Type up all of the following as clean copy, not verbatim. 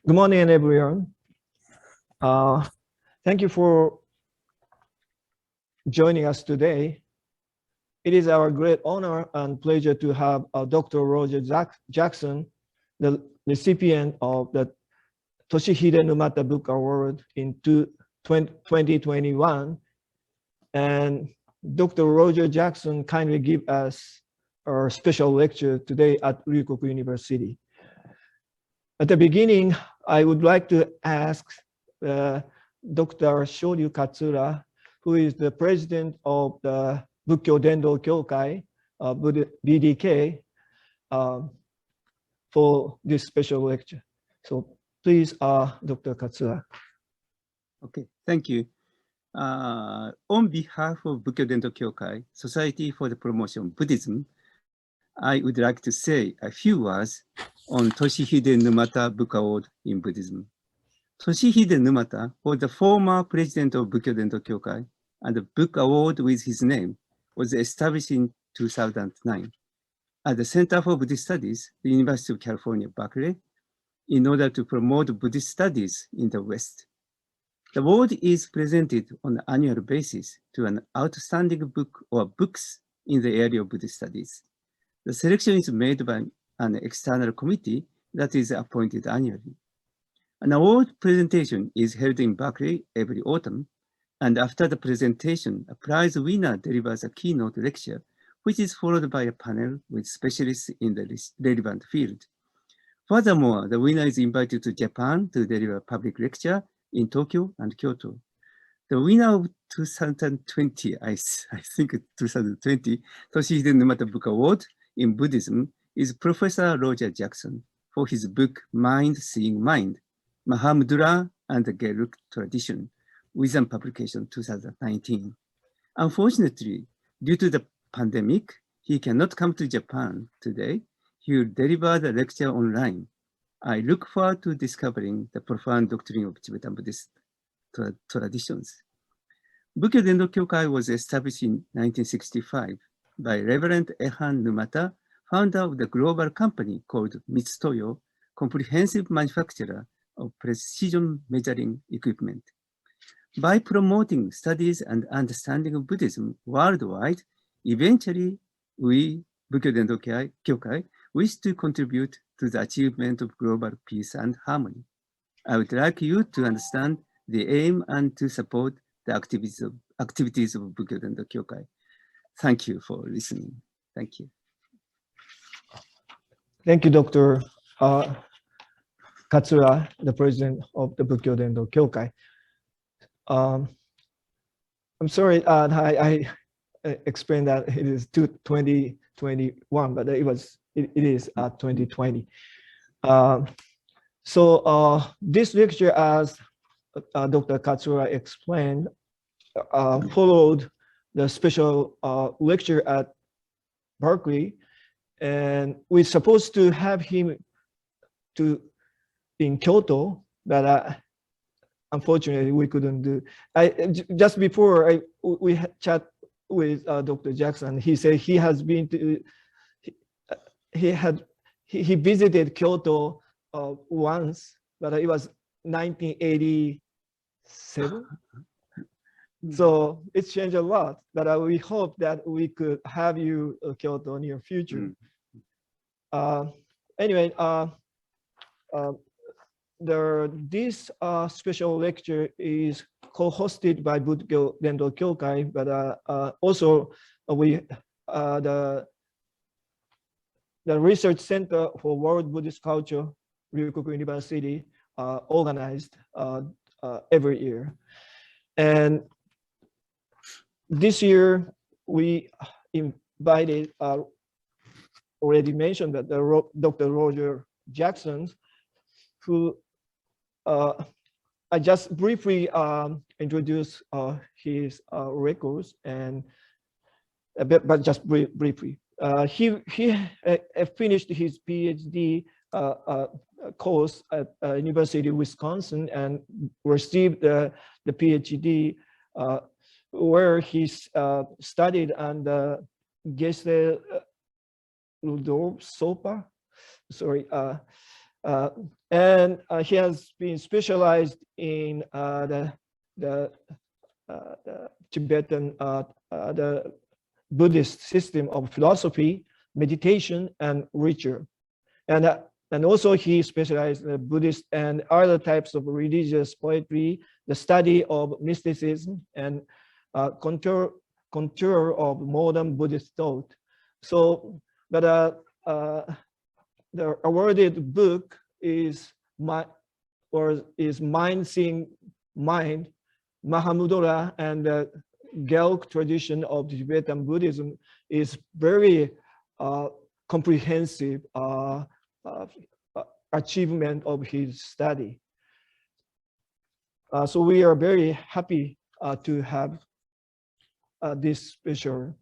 Good morning, everyone. Thank you for joining us today. It is our great honor and pleasure to have Dr. Roger Jackson, the recipient of the Toshihide Numata Book Award in 2021. And Dr. Roger Jackson kindly give us a special lecture today at Ryukoku University. At the beginning, I would like to ask Dr. Shoryu Katsura, who is the president of the Bukkyo Dendo Kyokai, BDK, for this special lecture. So please, Dr. Katsura. Okay, thank you. On behalf of Bukkyo Dendo Kyokai, Society for the Promotion of Buddhism, I would like to say a few words on Toshihide Numata Book Award in Buddhism. Toshihide Numata was the former president of Bukkyo Dendo Kyokai, and the book award with his name was established in 2009 at the Center for Buddhist Studies, the University of California, Berkeley, in order to promote Buddhist studies in the West. The award is presented on an annual basis to an outstanding book or books in the area of Buddhist studies. The selection is made by an external committee that is appointed annually. An award presentation is held in Berkeley every autumn, and after the presentation, a prize winner delivers a keynote lecture, which is followed by a panel with specialists in the relevant field. Furthermore, the winner is invited to Japan to deliver a public lecture in Tokyo and Kyoto. The winner of 2020, I think 2020, Toshihide Numata Book Award in Buddhism is Professor Roger Jackson for his book Mind Seeing Mind, Mahamudra and the Gelug Tradition, Wisdom publication 2019. Unfortunately, due to the pandemic, he cannot come to Japan today. He will deliver the lecture online. I look forward to discovering the profound doctrine of Tibetan Buddhist traditions. Bukkyo Dendo Kyokai was established in 1965 by Reverend Ehan Numata, founder of the global company called Mitsutoyo, comprehensive manufacturer of precision measuring equipment. By promoting studies and understanding of Buddhism worldwide, eventually we, Bukkyo Dendo Kyokai, wish to contribute to the achievement of global peace and harmony. I would like you to understand the aim and to support the activities of Bukkyo Dendo Kyokai. Thank you for listening. Thank you. Thank you, Dr. Katsura, the president of the Bukkyo Dendo Kyokai. I'm sorry, I explained that it is 2021, but it is 2020. So this lecture, as Dr. Katsura explained, followed the special lecture at Berkeley, and we're supposed to have him in Kyoto, but unfortunately we couldn't do. Just before we had chat with Dr. Jackson, he said he has been to, he visited Kyoto once, but it was 1987. So it's changed a lot, but we hope that we could have you Kyoto near future. Anyway, this special lecture is co-hosted by Bukkyo Dendo Kyokai, but also the Research Center for World Buddhist Culture, Ryukoku University, organized every year. And this year, we invited, already mentioned that Dr. Roger Jackson, who I just briefly introduced his records, and but just briefly. He finished his PhD course at University of Wisconsin and received the PhD where he studied under Geshe Rudolf Sopa. Sorry, And he has been specialized in the Tibetan the Buddhist system of philosophy, meditation, and ritual. And also he specialized in Buddhist and other types of religious poetry, the study of mysticism, and contour of modern Buddhist thought. So, but the awarded book is Mind Seeing Mind, Mahamudra, and the Gelug tradition of Tibetan Buddhism is very comprehensive achievement of his study. So we are very happy to have this special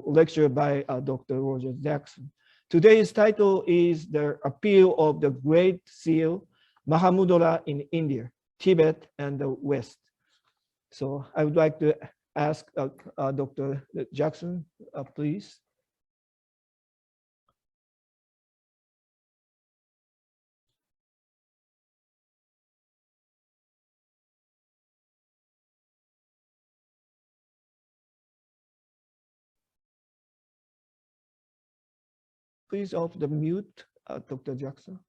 lecture by Dr. Roger Jackson. Today's title is The Appeal of the Great Seal, Mahamudra in India, Tibet, and the West. So I would like to ask Dr. Jackson, please. Please off the mute, Dr. Jackson.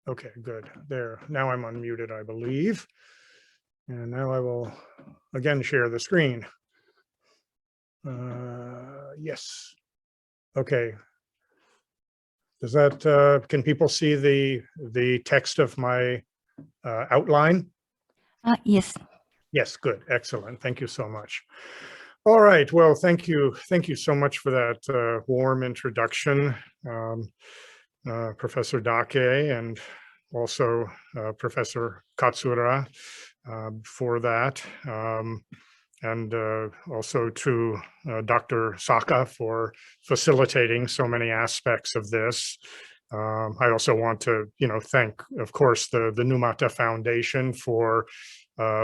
Okay, good. There. Now I'm unmuted, I believe. And now I will again share the screen. Yes. Okay. Does that, can people see the text of my outline? Yes. Yes, good. Excellent. Thank you so much. All right. Well, thank you. Thank you so much for that warm introduction, Professor Dake, and also Professor Katsura for that. And also to Dr. Saka for facilitating so many aspects of this. I also want to, thank, of course, the Numata Foundation for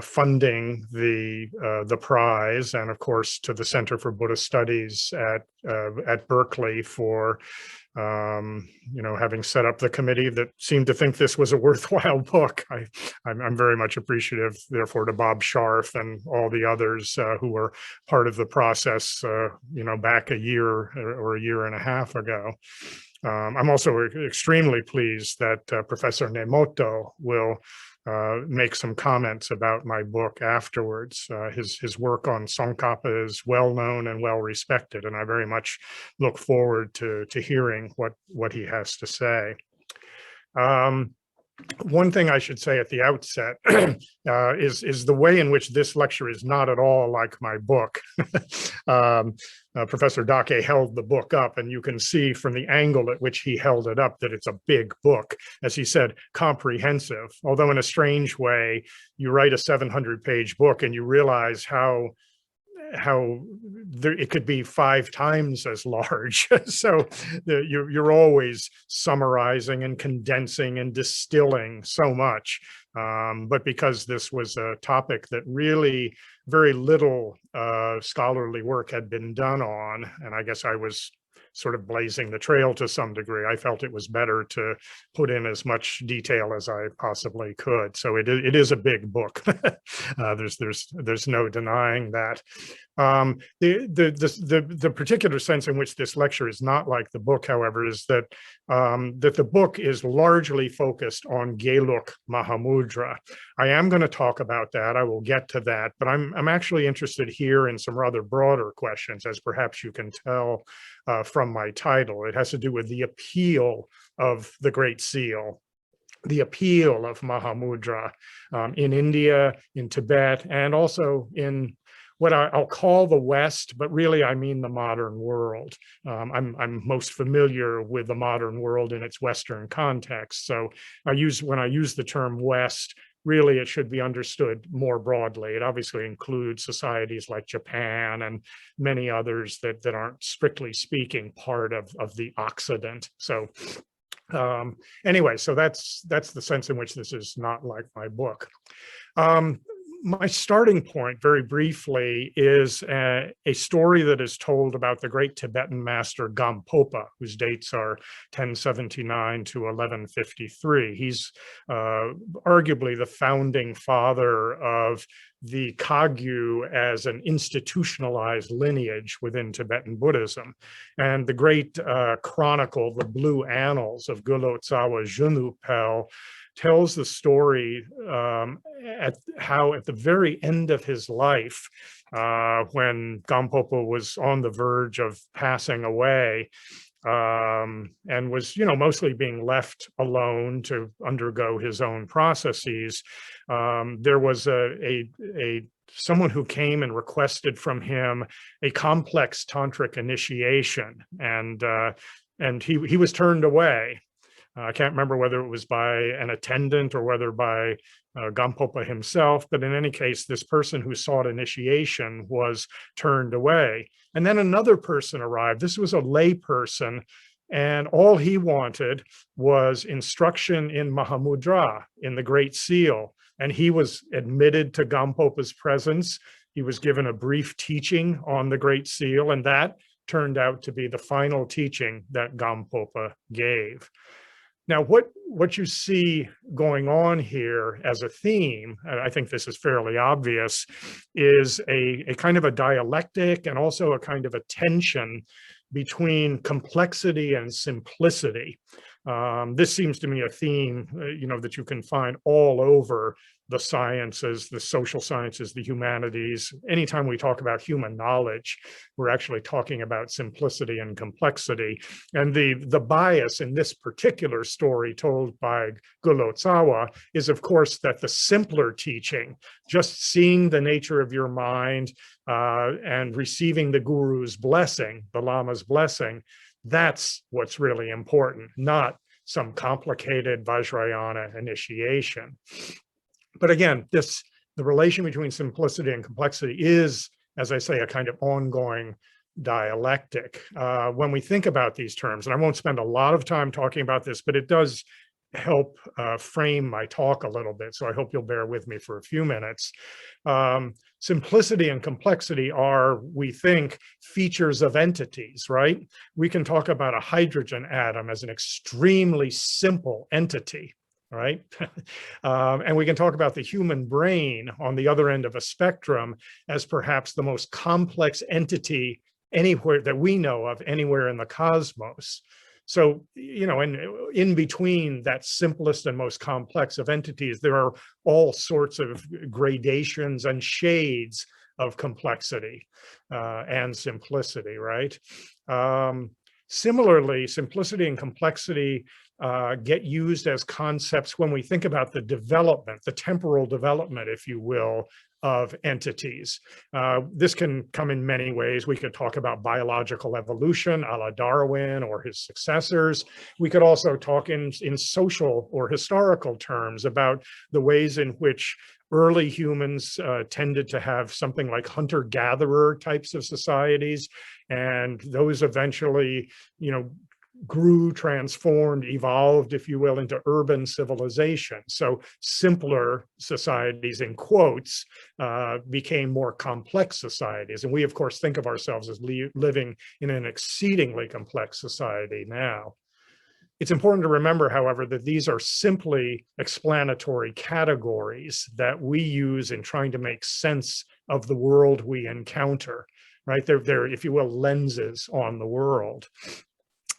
funding the prize, and of course to the Center for Buddhist Studies at Berkeley for having set up the committee that seemed to think this was a worthwhile book. I'm very much appreciative, therefore, to Bob Scharf and all the others who were part of the process, back a year or a year and a half ago. I'm also extremely pleased that Professor Nemoto will make some comments about my book afterwards. His work on Tsongkhapa is well known and well respected, and I very much look forward to hearing what he has to say. One thing I should say at the outset is the way in which this lecture is not at all like my book. Professor Dake held the book up, and you can see from the angle at which he held it up that it's a big book, as he said, comprehensive. Although in a strange way, you write a 700-page book and you realize how it could be 5 times as large. So you're always summarizing and condensing and distilling so much. But because this was a topic that really very little scholarly work had been done on, and I guess I was sort of blazing the trail to some degree, I felt it was better to put in as much detail as I possibly could. So it is a big book. There's no denying that. The particular sense in which this lecture is not like the book, however, is that that the book is largely focused on Gelug Mahamudra. I am going to talk about that. I will get to that, but I'm actually interested here in some rather broader questions, as perhaps you can tell from my title. It has to do with the appeal of the Great Seal, the appeal of Mahamudra in India, in Tibet, and also in what I'll call the West, but really I mean the modern world. I'm most familiar with the modern world in its Western context. So when I use the term West, really it should be understood more broadly. It obviously includes societies like Japan and many others that aren't strictly speaking part of the Occident. So Anyway, so that's the sense in which this is not like my book. My starting point, very briefly, is a story that is told about the great Tibetan master Gampopa, whose dates are 1079 to 1153. He's arguably the founding father of the Kagyu as an institutionalized lineage within Tibetan Buddhism. And the great chronicle, the Blue Annals of Gyalo Tsawa Junupel, tells the story how at the very end of his life, when Gampopa was on the verge of passing away, and was, mostly being left alone to undergo his own processes, there was someone who came and requested from him a complex tantric initiation, and he was turned away. I can't remember whether it was by an attendant or whether by Gampopa himself, but in any case, this person who sought initiation was turned away. And then another person arrived. This was a lay person, and all he wanted was instruction in Mahamudra, in the Great Seal. And he was admitted to Gampopa's presence. He was given a brief teaching on the Great Seal, and that turned out to be the final teaching that Gampopa gave. Now, what you see going on here as a theme, and I think this is fairly obvious, is a kind of a dialectic and also a kind of a tension between complexity and simplicity. This seems to me a theme, that you can find all over the sciences, the social sciences, the humanities. Anytime we talk about human knowledge, we're actually talking about simplicity and complexity. And the bias in this particular story told by Gyalo Tsawa is, of course, that the simpler teaching, just seeing the nature of your mind and receiving the guru's blessing, the Lama's blessing, that's what's really important, not some complicated Vajrayana initiation. But again, the relation between simplicity and complexity is, as I say, a kind of ongoing dialectic. When we think about these terms, and I won't spend a lot of time talking about this, but it does help frame my talk a little bit, so I hope you'll bear with me for a few minutes. Simplicity and complexity are, we think, features of entities, right? We can talk about a hydrogen atom as an extremely simple entity, right? And we can talk about the human brain on the other end of a spectrum as perhaps the most complex entity anywhere that we know of, anywhere in the cosmos. So, and in between that simplest and most complex of entities, there are all sorts of gradations and shades of complexity and simplicity, right? Similarly, simplicity and complexity get used as concepts when we think about the development, the temporal development, if you will, of entities. This can come in many ways. We could talk about biological evolution, a la Darwin or his successors. We could also talk in social or historical terms about the ways in which early humans tended to have something like hunter-gatherer types of societies, and those eventually, grew, transformed, evolved, if you will, into urban civilization. So simpler societies, in quotes, became more complex societies. And we, of course, think of ourselves as living in an exceedingly complex society now. It's important to remember, however, that these are simply explanatory categories that we use in trying to make sense of the world we encounter, right? They're, if you will, lenses on the world.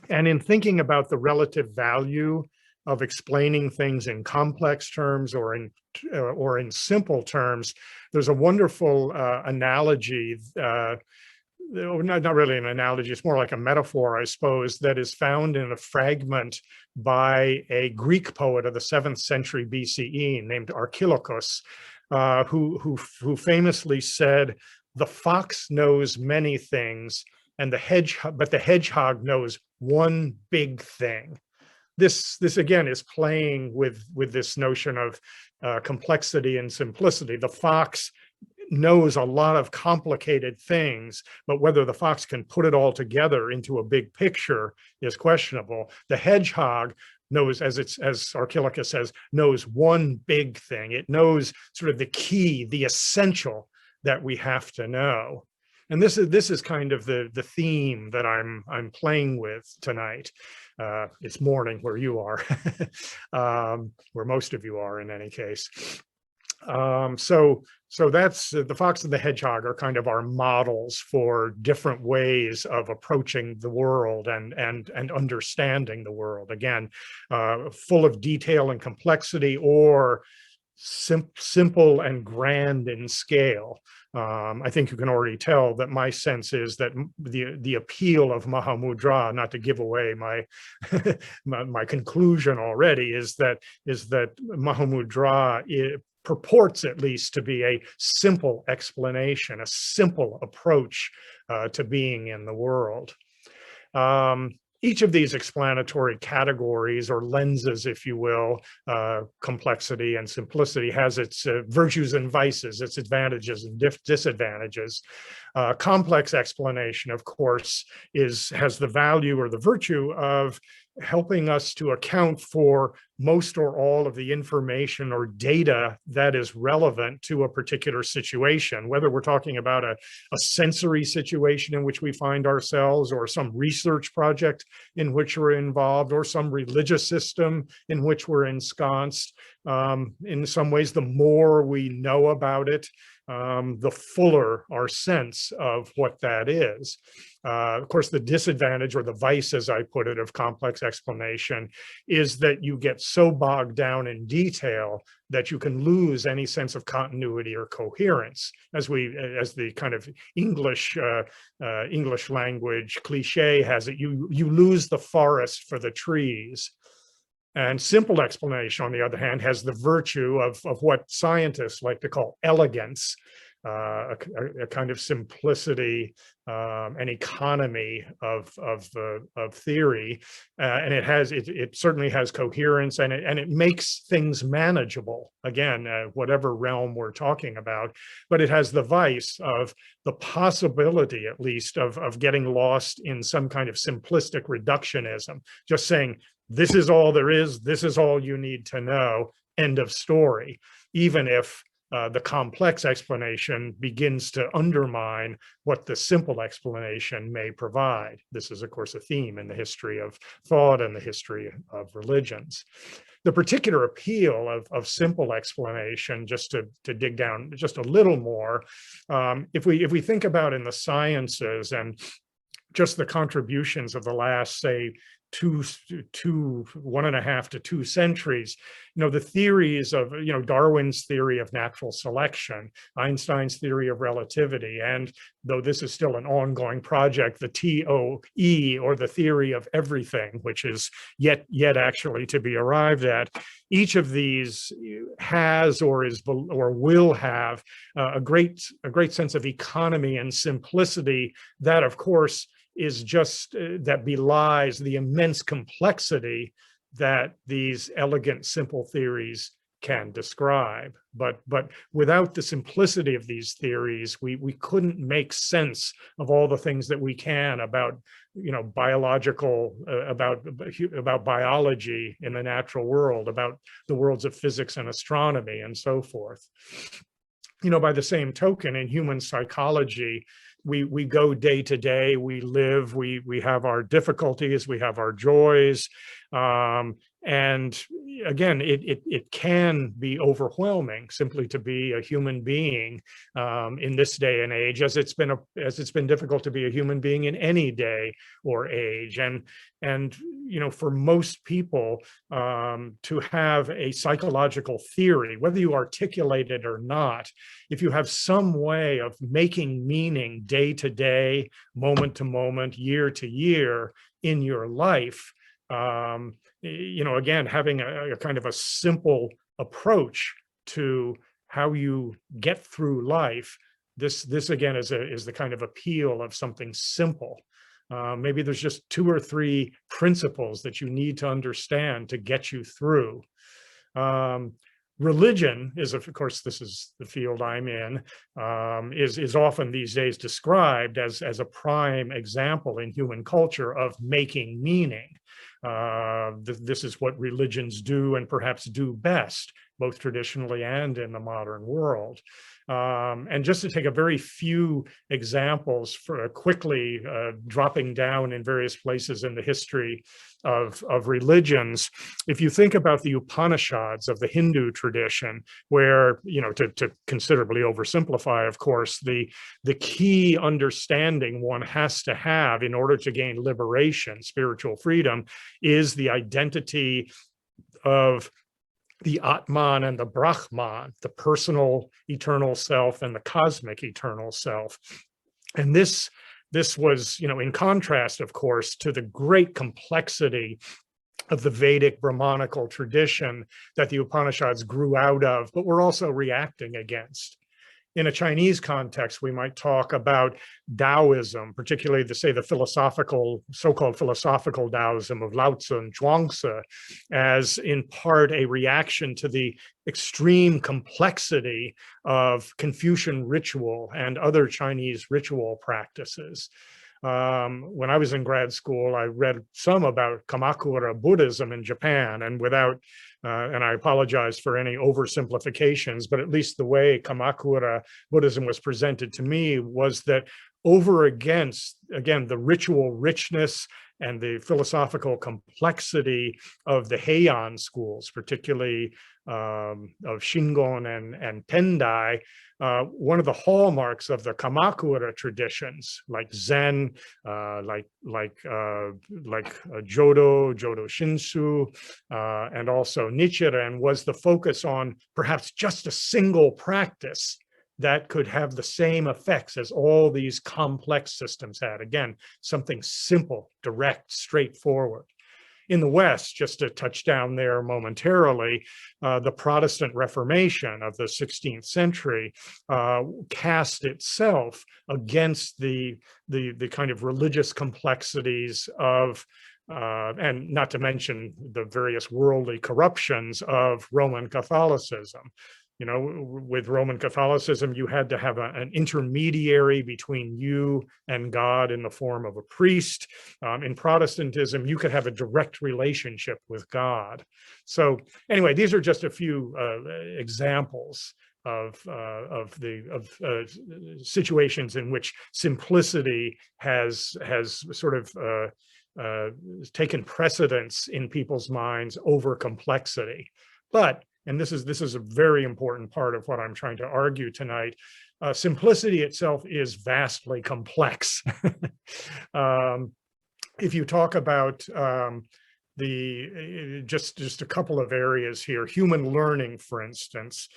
And in thinking about the relative value of explaining things in complex terms or in simple terms, there's a wonderful analogy, not really an analogy, it's more like a metaphor, I suppose, that is found in a fragment by a Greek poet of the 7th century BCE named Archilochus, who famously said, "The fox knows many things, but the hedgehog knows one big thing." This again is playing with this notion of complexity and simplicity. The fox knows a lot of complicated things, but whether the fox can put it all together into a big picture is questionable. The hedgehog knows, as Archilochus says, knows one big thing. It knows sort of the key, the essential that we have to know. And this is kind of the theme that I'm playing with tonight. It's morning where you are, where most of you are in any case. So that's the fox and the hedgehog are kind of our models for different ways of approaching the world and understanding the world. Again, full of detail and complexity, or simple and grand in scale. I think you can already tell that my sense is that the appeal of Mahamudra, not to give away my my conclusion already, is that Mahamudra purports at least to be a simple explanation, a simple approach to being in the world. Each of these explanatory categories or lenses, if you will, complexity and simplicity, has its virtues and vices, its advantages and disadvantages. Complex explanation, of course, has the value or the virtue of helping us to account for most or all of the information or data that is relevant to a particular situation, whether we're talking about a sensory situation in which we find ourselves, or some research project in which we're involved, or some religious system in which we're ensconced. In some ways, the more we know about it, the fuller our sense of what that is. Of course, the disadvantage, or the vice, as I put it, of complex explanation is that you get so bogged down in detail that you can lose any sense of continuity or coherence. As the kind of English language cliche has it, you lose the forest for the trees. And simple explanation, on the other hand, has the virtue of what scientists like to call elegance, a kind of simplicity, an economy of theory, and it certainly has coherence, and it makes things manageable. Again, whatever realm we're talking about, but it has the vice of the possibility, at least, of getting lost in some kind of simplistic reductionism, just saying, this is all there is, this is all you need to know, end of story, even if the complex explanation begins to undermine what the simple explanation may provide. This is, of course, a theme in the history of thought and the history of religions. The particular appeal of simple explanation, just to dig down just a little more, if we think about in the sciences and just the contributions of the last, say, 1.5 to 2 centuries, the theories of, Darwin's theory of natural selection, Einstein's theory of relativity, and though this is still an ongoing project, the TOE, or the theory of everything, which is yet actually to be arrived at. Each of these has or will have a great sense of economy and simplicity that, of course, is just that belies the immense complexity that these elegant, simple theories can describe. But without the simplicity of these theories, we couldn't make sense of all the things that we can about, biological, about biology in the natural world, about the worlds of physics and astronomy, and so forth. By the same token, in human psychology, we go day to day, we live, we have our difficulties, we have our joys. And again, it can be overwhelming simply to be a human being in this day and age, as it's been difficult to be a human being in any day or age. And for most people, to have a psychological theory, whether you articulate it or not, if you have some way of making meaning day to day, moment to moment, year to year in your life, again, having a kind of a simple approach to how you get through life, this again is the kind of appeal of something simple. Maybe there's just 2 or 3 principles that you need to understand to get you through. Religion is, of course, this is the field I'm in, is often these days described as a prime example in human culture of making meaning. This is what religions do and perhaps do best, both traditionally and in the modern world. And just to take a very few examples for quickly dropping down in various places in the history of religions, if you think about the Upanishads of the Hindu tradition, where, you know, to considerably oversimplify, of course, the key understanding one has to have in order to gain liberation, spiritual freedom, is the identity of the Atman and the Brahman, the personal eternal self and the cosmic eternal self. And this was, you know, in contrast, of course, to the great complexity of the Vedic Brahmanical tradition that the Upanishads grew out of, but were also reacting against. In a Chinese context, we might talk about Taoism, particularly the philosophical, so-called philosophical Taoism of Lao Tzu and Zhuangzi, as in part a reaction to the extreme complexity of Confucian ritual and other Chinese ritual practices. When I was in grad school, I read some about Kamakura Buddhism in Japan, and without, and I apologize for any oversimplifications, but at least the way Kamakura Buddhism was presented to me was that over against, again, the ritual richness and the philosophical complexity of the Heian schools, particularly of Shingon and Tendai, one of the hallmarks of the Kamakura traditions, like Zen, like Jodo Shinshu, and also Nichiren, was the focus on perhaps just a single practice that could have the same effects as all these complex systems had. Again, something simple, direct, straightforward. In the West, just to touch down there momentarily, the Protestant Reformation of the 16th century cast itself against the kind of religious complexities of, and not to mention the various worldly corruptions of Roman Catholicism. You know, with Roman Catholicism, you had to have an intermediary between you and God in the form of a priest. In Protestantism, you could have a direct relationship with God. So anyway, these are just a few examples of situations in which simplicity has sort of taken precedence in people's minds over complexity. But, and this is a very important part of what I'm trying to argue tonight, simplicity itself is vastly complex. If you talk about just a couple of areas here, human learning, for instance,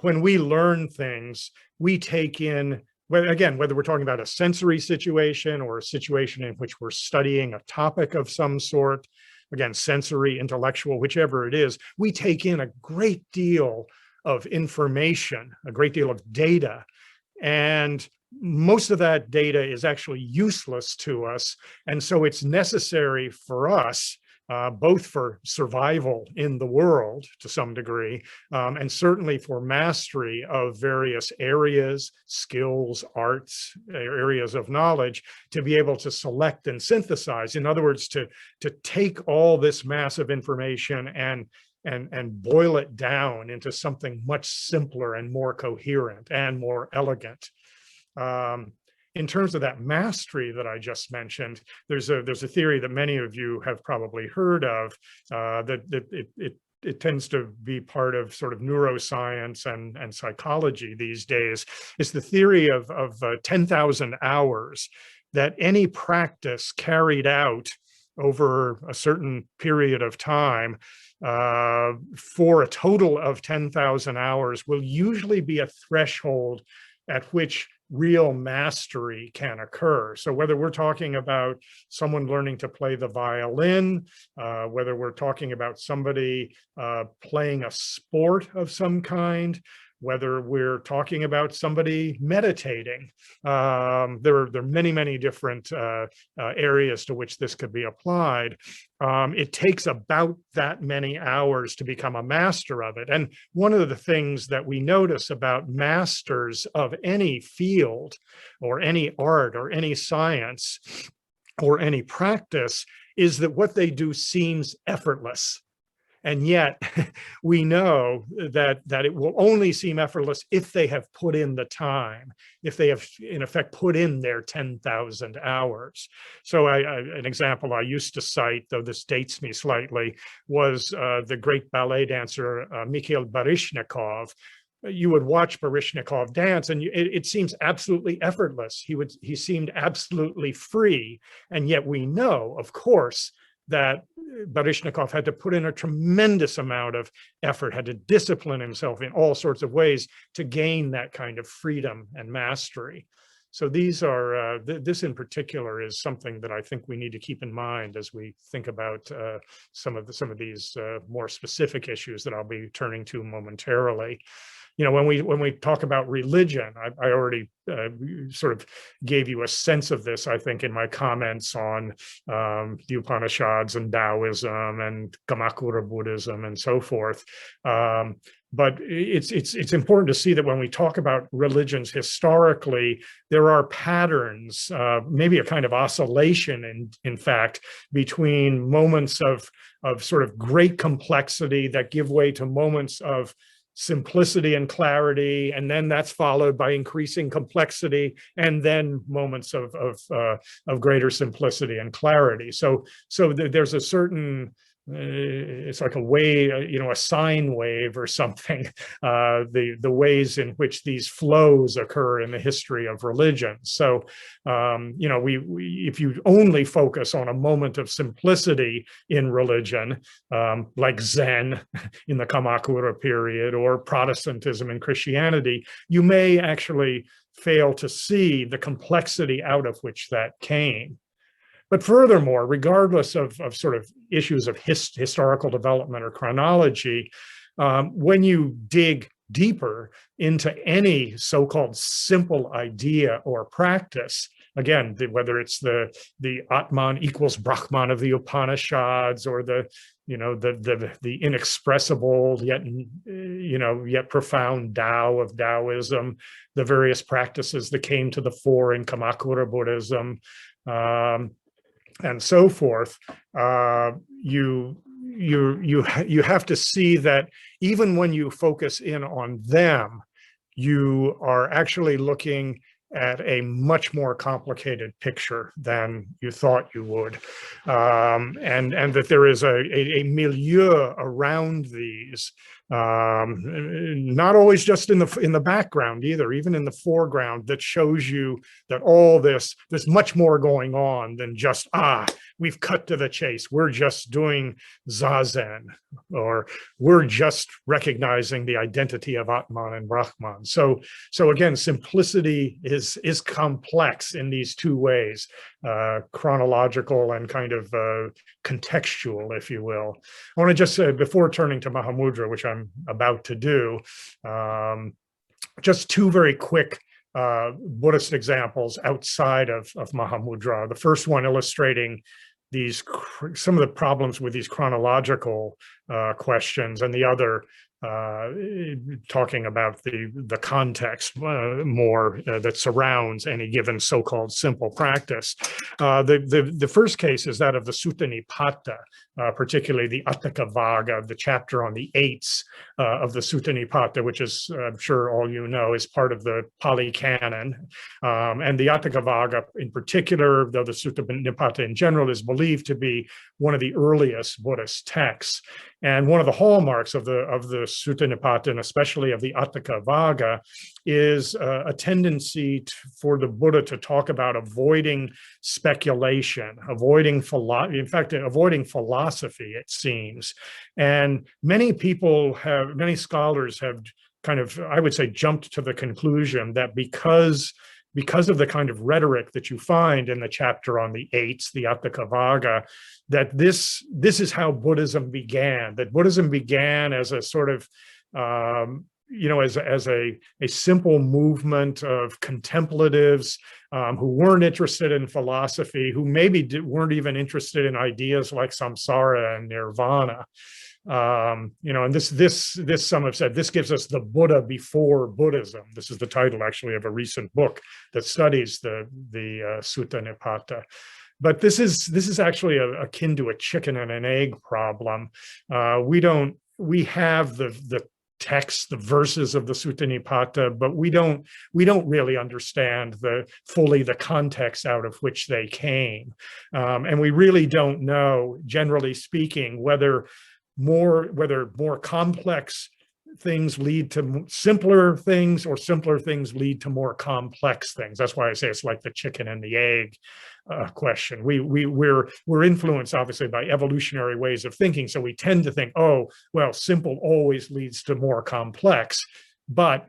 when we learn things, we take in, again, whether we're talking about a sensory situation or a situation in which we're studying a topic of some sort, again, sensory, intellectual, whichever it is, we take in a great deal of information, a great deal of data. And most of that data is actually useless to us. And so it's necessary for us, both for survival in the world to some degree, and certainly for mastery of various areas, skills, arts, areas of knowledge, to be able to select and synthesize. In other words, to take all this massive information and boil it down into something much simpler and more coherent and more elegant. In terms of that mastery that I just mentioned, there's a theory that many of you have probably heard of, that it tends to be part of sort of neuroscience and psychology these days. It's the theory of 10,000 hours, that any practice carried out over a certain period of time for a total of 10,000 hours will usually be a threshold at which real mastery can occur. So whether we're talking about someone learning to play the violin, whether we're talking about somebody playing a sport of some kind, whether we're talking about somebody meditating, there are many, many different areas to which this could be applied. It takes about that many hours to become a master of it. And one of the things that we notice about masters of any field or any art or any science or any practice is that what they do seems effortless. And yet we know that it will only seem effortless if they have put in the time, if they have in effect put in their 10,000 hours. So an example I used to cite, though this dates me slightly, was the great ballet dancer Mikhail Baryshnikov. You would watch Baryshnikov dance and it seems absolutely effortless. He seemed absolutely free. And yet we know, of course, that Baryshnikov had to put in a tremendous amount of effort, had to discipline himself in all sorts of ways to gain that kind of freedom and mastery. So these are, this in particular is something that I think we need to keep in mind as we think about some of these more specific issues that I'll be turning to momentarily. You know, when we talk about religion, I already sort of gave you a sense of this, I think, in my comments on the Upanishads and Taoism and Kamakura Buddhism and so forth. But it's important to see that when we talk about religions historically, there are patterns, maybe a kind of oscillation, in fact, between moments of sort of great complexity that give way to moments of simplicity and clarity, and then that's followed by increasing complexity, and then moments of greater simplicity and clarity. So there's a certain, it's like a wave, you know, a sine wave or something, the ways in which these flows occur in the history of religion. So, you know, if you only focus on a moment of simplicity in religion, like Zen in the Kamakura period or Protestantism and Christianity, you may actually fail to see the complexity out of which that came. But furthermore, regardless of sort of issues of historical development or chronology, when you dig deeper into any so-called simple idea or practice, again, whether it's the Atman equals Brahman of the Upanishads, or the inexpressible yet profound Tao of Taoism, the various practices that came to the fore in Kamakura Buddhism, and so forth, you have to see that even when you focus in on them, you are actually looking at a much more complicated picture than you thought you would, and that there is a milieu around these, not always just in the background either, even in the foreground, that shows you that all there's much more going on than just, we've cut to the chase, we're just doing Zazen, or we're just recognizing the identity of Atman and Brahman. So again, simplicity is complex in these two ways, chronological and kind of contextual, if you will. I want to just say, before turning to Mahamudra, which I'm about to do, just two very quick Buddhist examples outside of Mahamudra. The first one illustrating some of the problems with these chronological questions, and the other talking about the context more that surrounds any given so-called simple practice. The first case is that of the Sutta Nipata, particularly the Attaka Vaga, the chapter on the eights of the Sutta Nipata, which is, I'm sure all you know, is part of the Pali Canon. And the Attaka Vaga in particular, though the Sutta Nipata in general is believed to be one of the earliest Buddhist texts. And one of the hallmarks of the Sutta Nipata, and especially of the Attaka Vaga, is a tendency for the Buddha to talk about avoiding speculation, avoiding philosophy, it seems. And many scholars have kind of, I would say, jumped to the conclusion that because of the kind of rhetoric that you find in the chapter on the eights, the Attaka Vaga, that this is how Buddhism began, that Buddhism began as a sort of, as a simple movement of contemplatives who weren't interested in philosophy, who maybe weren't even interested in ideas like samsara and nirvana. And this some have said, this gives us the Buddha before Buddhism. This is the title actually of a recent book that studies the Sutta Nipata. But this is actually akin to a chicken and an egg problem. We have the text, the verses of the Sutta Nipata, but we don't really understand fully the context out of which they came. And we really don't know, generally speaking, whether more complex things lead to simpler things or simpler things lead to more complex things. That's why I say it's like the chicken and the egg question. We're influenced obviously by evolutionary ways of thinking. So we tend to think, oh, well, simple always leads to more complex, but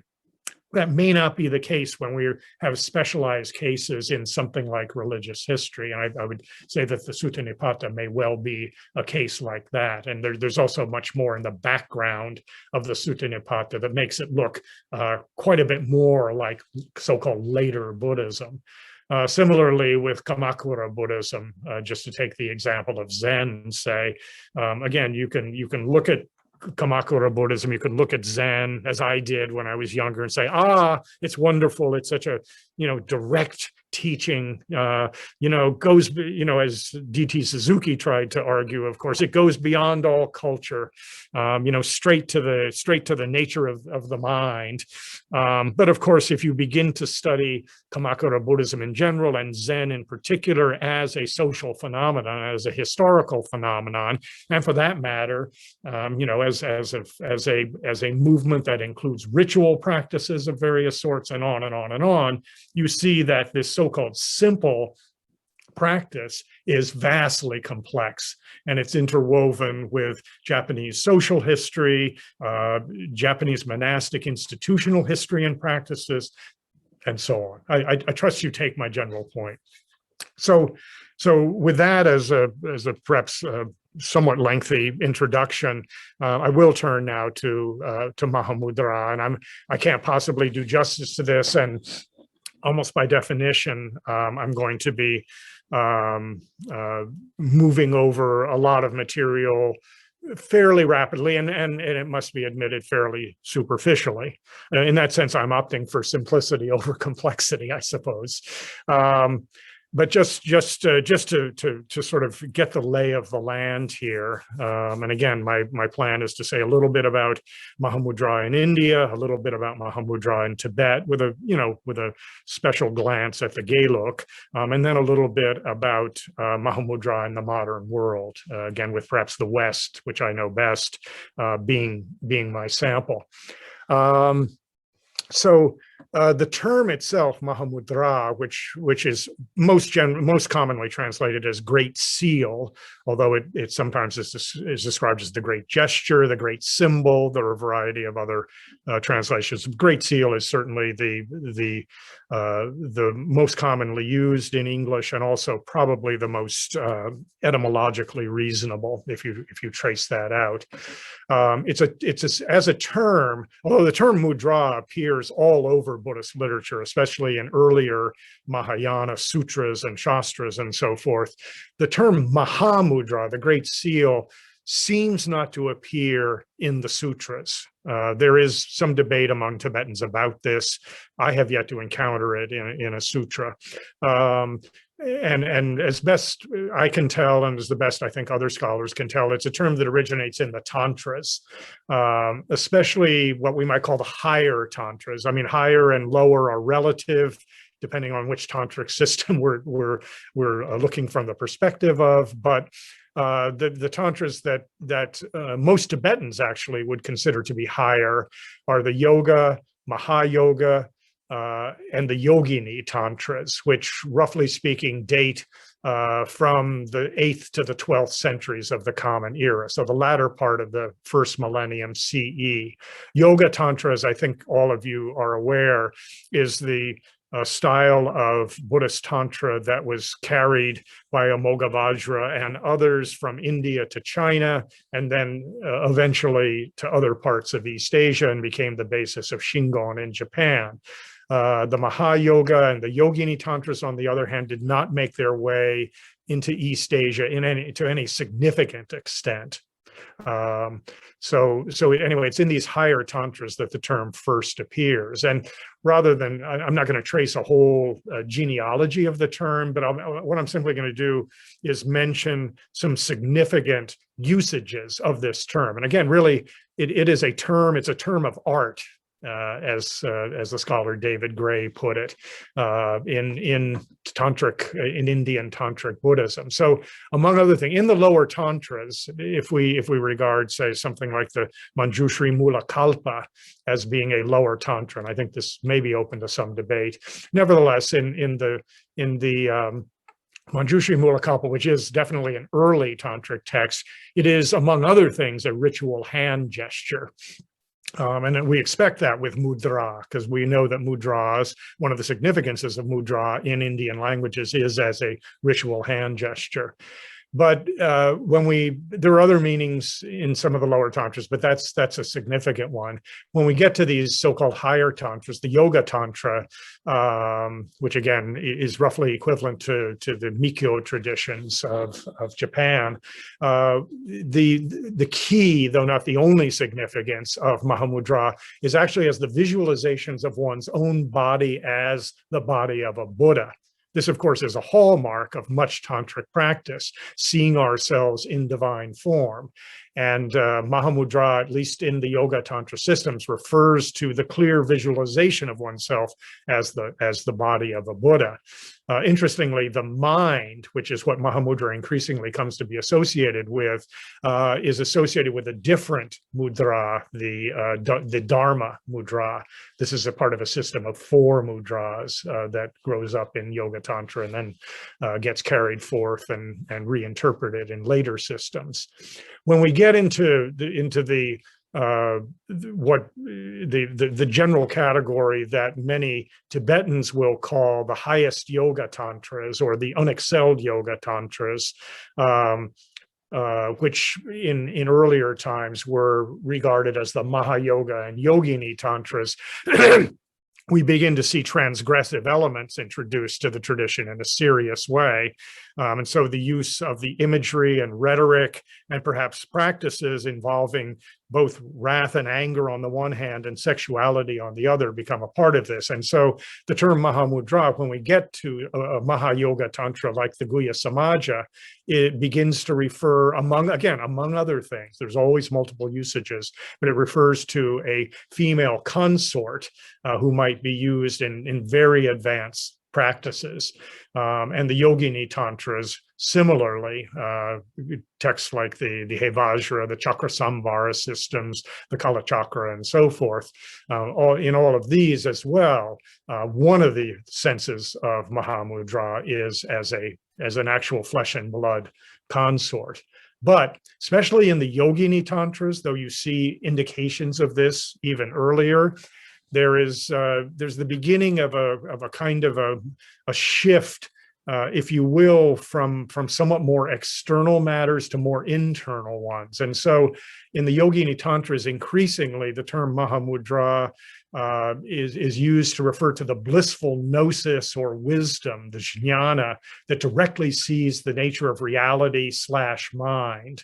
that may not be the case when we have specialized cases in something like religious history. And I would say that the Sutta Nipata may well be a case like that. And there's also much more in the background of the Sutta Nipata that makes it look quite a bit more like so-called later Buddhism. Similarly with Kamakura Buddhism, just to take the example of Zen, say, again, you can look at Kamakura Buddhism, you can look at Zen, as I did when I was younger, and say, it's wonderful. It's such a, direct teaching, goes, as D.T. Suzuki tried to argue, of course, it goes beyond all culture, straight to the nature of the mind. But of course, if you begin to study Kamakura Buddhism in general and Zen in particular as a social phenomenon, as a historical phenomenon, and for that matter, as a movement that includes ritual practices of various sorts and on and on and on, you see that this so-called simple practice is vastly complex, and it's interwoven with Japanese social history, Japanese monastic institutional history and practices, and so on. I trust you take my general point. So with that as a perhaps somewhat lengthy introduction, I will turn now to Mahamudra, and I can't possibly do justice to this, and almost by definition, I'm going to be moving over a lot of material fairly rapidly, and it must be admitted fairly superficially. In that sense, I'm opting for simplicity over complexity, I suppose. But just to sort of get the lay of the land here, and again, my plan is to say a little bit about Mahamudra in India, a little bit about Mahamudra in Tibet, with a special glance at the Geluk, and then a little bit about Mahamudra in the modern world, again with perhaps the West, which I know best, being my sample. So the term itself, Mahamudra, which is most commonly translated as Great Seal, although it sometimes is described as the Great Gesture, the Great Symbol. There are a variety of other translations. Great Seal is certainly the most commonly used in English, and also probably the most etymologically reasonable if you trace that out. As a term, although the term mudra appears all over Buddhist literature, especially in earlier Mahayana sutras and shastras and so forth, the term Mahamudra, the Great Seal, seems not to appear in the sutras. There is some debate among Tibetans about this. I have yet to encounter it in a sutra. And as best I can tell, and as the best I think other scholars can tell, it's a term that originates in the Tantras, especially what we might call the higher Tantras. I mean, higher and lower are relative, depending on which tantric system we're looking from the perspective of. But the tantras that most Tibetans actually would consider to be higher are the Yoga, Mahayoga, and the Yogini tantras, which roughly speaking date from the 8th to the 12th centuries of the Common Era, so the latter part of the first millennium CE. Yoga Tantra, as I think all of you are aware, is the style of Buddhist Tantra that was carried by Amoghavajra and others from India to China, and then eventually to other parts of East Asia, and became the basis of Shingon in Japan. The Mahayoga and the Yogini Tantras, on the other hand, did not make their way into East Asia to any significant extent. So anyway, it's in these higher tantras that the term first appears. And rather than, I'm not going to trace a whole genealogy of the term, but what I'm simply going to do is mention some significant usages of this term. And again, really, it is a term, it's a term of art. As the scholar David Gray put it, in Indian Tantric Buddhism. So, among other things, in the lower tantras, if we regard, say, something like the Manjushri Mula Kalpa as being a lower tantra, and I think this may be open to some debate. Nevertheless, in the Manjushri Mula Kalpa, which is definitely an early tantric text, it is, among other things, a ritual hand gesture. And we expect that with mudra, because we know that mudras, one of the significances of mudra in Indian languages is as a ritual hand gesture. But there are other meanings in some of the lower tantras, but that's a significant one. When we get to these so-called higher tantras, the Yoga Tantra, which again is roughly equivalent to the Mikyo traditions of Japan, the key, though not the only significance of Mahamudra, is actually as the visualizations of one's own body as the body of a Buddha. This, of course, is a hallmark of much tantric practice, seeing ourselves in divine form. And Mahamudra, at least in the Yoga Tantra systems, refers to the clear visualization of oneself as the body of a Buddha. Interestingly, the mind, which is what Mahamudra increasingly comes to be associated with, is associated with a different mudra, the Dharma mudra. This is a part of a system of 4 mudras that grows up in Yoga Tantra and then gets carried forth and reinterpreted in later systems. When we get into the general category that many Tibetans will call the highest yoga tantras or the unexcelled yoga tantras, which in earlier times were regarded as the Maha Yoga and Yogini tantras, we begin to see transgressive elements introduced to the tradition in a serious way. And so the use of the imagery and rhetoric and perhaps practices involving both wrath and anger on the one hand and sexuality on the other become a part of this. And so the term Mahamudra, when we get to a Maha Yoga Tantra like the Guhya Samaja, it begins to refer, among other things, there's always multiple usages, but it refers to a female consort who might be used in very advanced practices. And the Yogini Tantras, similarly, texts like the Hevajra, the Chakrasambhara systems, the Kala Chakra, and so forth, in all of these as well, one of the senses of Mahamudra is as an actual flesh and blood consort. But especially in the Yogini Tantras, though you see indications of this even earlier, there's the beginning of a kind of a shift, if you will, from somewhat more external matters to more internal ones. And so in the Yogini Tantras, increasingly the term Mahamudra is used to refer to the blissful gnosis or wisdom, the jnana, that directly sees the nature of reality / mind.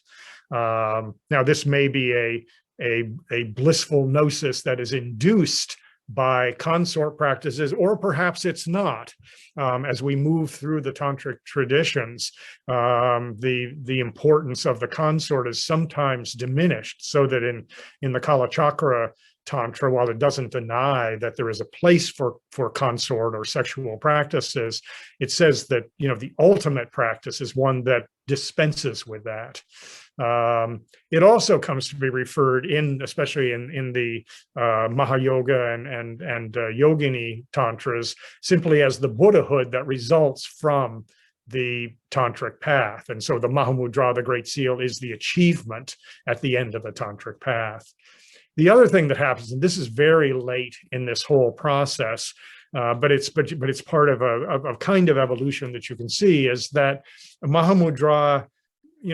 Now, this may be a blissful gnosis that is induced by consort practices, or perhaps it's not. As we move through the tantric traditions, the importance of the consort is sometimes diminished, so that in the Kala Chakra Tantra, while it doesn't deny that there is a place for consort or sexual practices, it says that the ultimate practice is one that dispenses with that. It also comes to be referred especially in the Mahayoga and Yogini Tantras, simply as the Buddhahood that results from the tantric path. And so the Mahamudra, the Great Seal, is the achievement at the end of the tantric path. The other thing that happens, and this is very late in this whole process, but it's part of a kind of evolution that you can see, is that Mahamudra,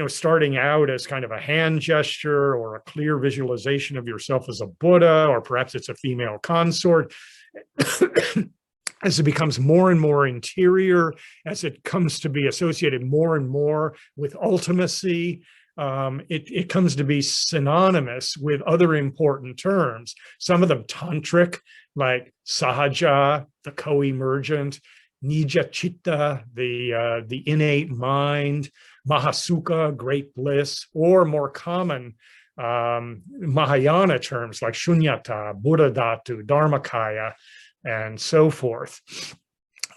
starting out as kind of a hand gesture or a clear visualization of yourself as a Buddha, or perhaps it's a female consort, as it becomes more and more interior, as it comes to be associated more and more with ultimacy, it comes to be synonymous with other important terms. Some of them tantric, like sahaja, the co-emergent, nija chitta, the innate mind, mahasukha, great bliss, or more common Mahayana terms like shunyata, buddhadhatu, dharmakaya, and so forth.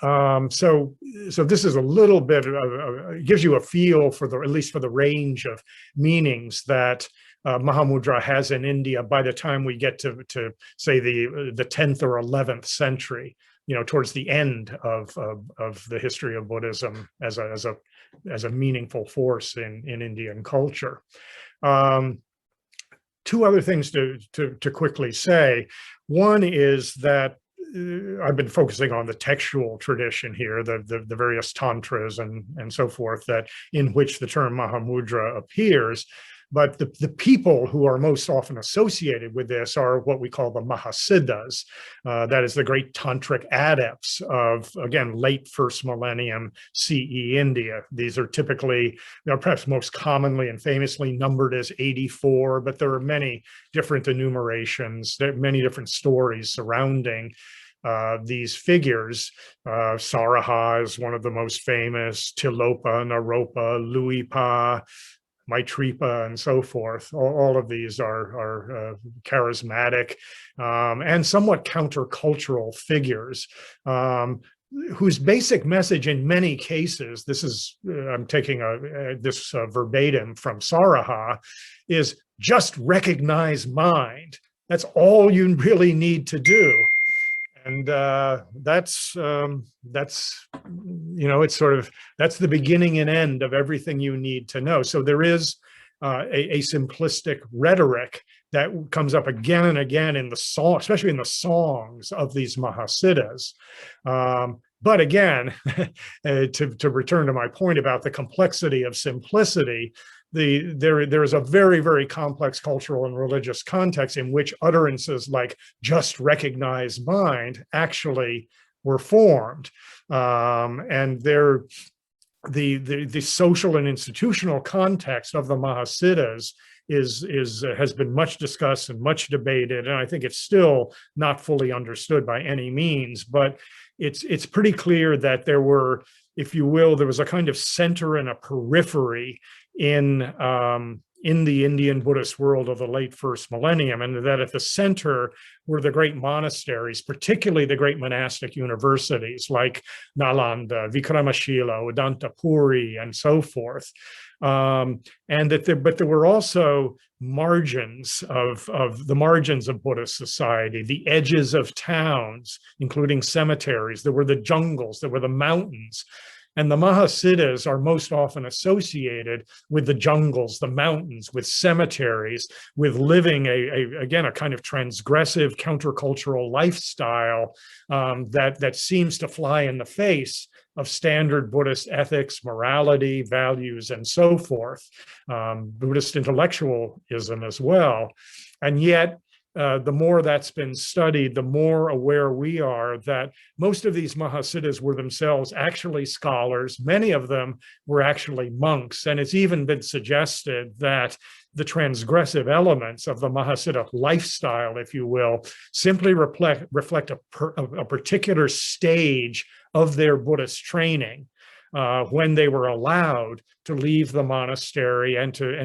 So this is a little bit it gives you a feel for at least for the range of meanings that Mahamudra has in India by the time we get to say the 10th or 11th century, towards the end of the history of Buddhism as a meaningful force in Indian culture. Two other things to quickly say. One is that I've been focusing on the textual tradition here, the various tantras and so forth, that in which the term Mahamudra appears. But the people who are most often associated with this are what we call the Mahasiras. That is the great tantric adepts of, again, late first millennium CE India. These are typically, perhaps most commonly and famously numbered as 84, but there are many different enumerations, many different stories surrounding these figures. Saraha is one of the most famous, Tilopa, Naropa, Luipa, Maitripa, and so forth. All of these are charismatic and somewhat countercultural figures whose basic message in many cases, this is, I'm taking this verbatim from Saraha, is just recognize mind. That's all you really need to do. And that's it's sort of, that's the beginning and end of everything you need to know. So there is a simplistic rhetoric that comes up again and again in the song, especially in the songs of these Mahasiras. But again, to return to my point about the complexity of simplicity, there is a very, very complex cultural and religious context in which utterances like just recognize mind actually were formed. And the social and institutional context of the Mahasiras has been much discussed and much debated, and I think it's still not fully understood by any means, but it's pretty clear that there were, if you will, there was a kind of center and a periphery in the Indian Buddhist world of the late first millennium, and that at the center were the great monasteries, particularly the great monastic universities like Nalanda, Vikramashila, Udantapuri, and so forth. But there were also margins of the margins of Buddhist society, the edges of towns, including cemeteries. There were the jungles, there were the mountains. And the Mahasiras are most often associated with the jungles, the mountains, with cemeteries, with living a kind of transgressive countercultural lifestyle that seems to fly in the face of standard Buddhist ethics, morality, values, and so forth, Buddhist intellectualism as well. And yet, the more that's been studied, the more aware we are that most of these Mahasiras were themselves actually scholars. Many of them were actually monks. And it's even been suggested that the transgressive elements of the Mahasira lifestyle, if you will, simply reflect a particular stage of their Buddhist training. When they were allowed to leave the monastery and to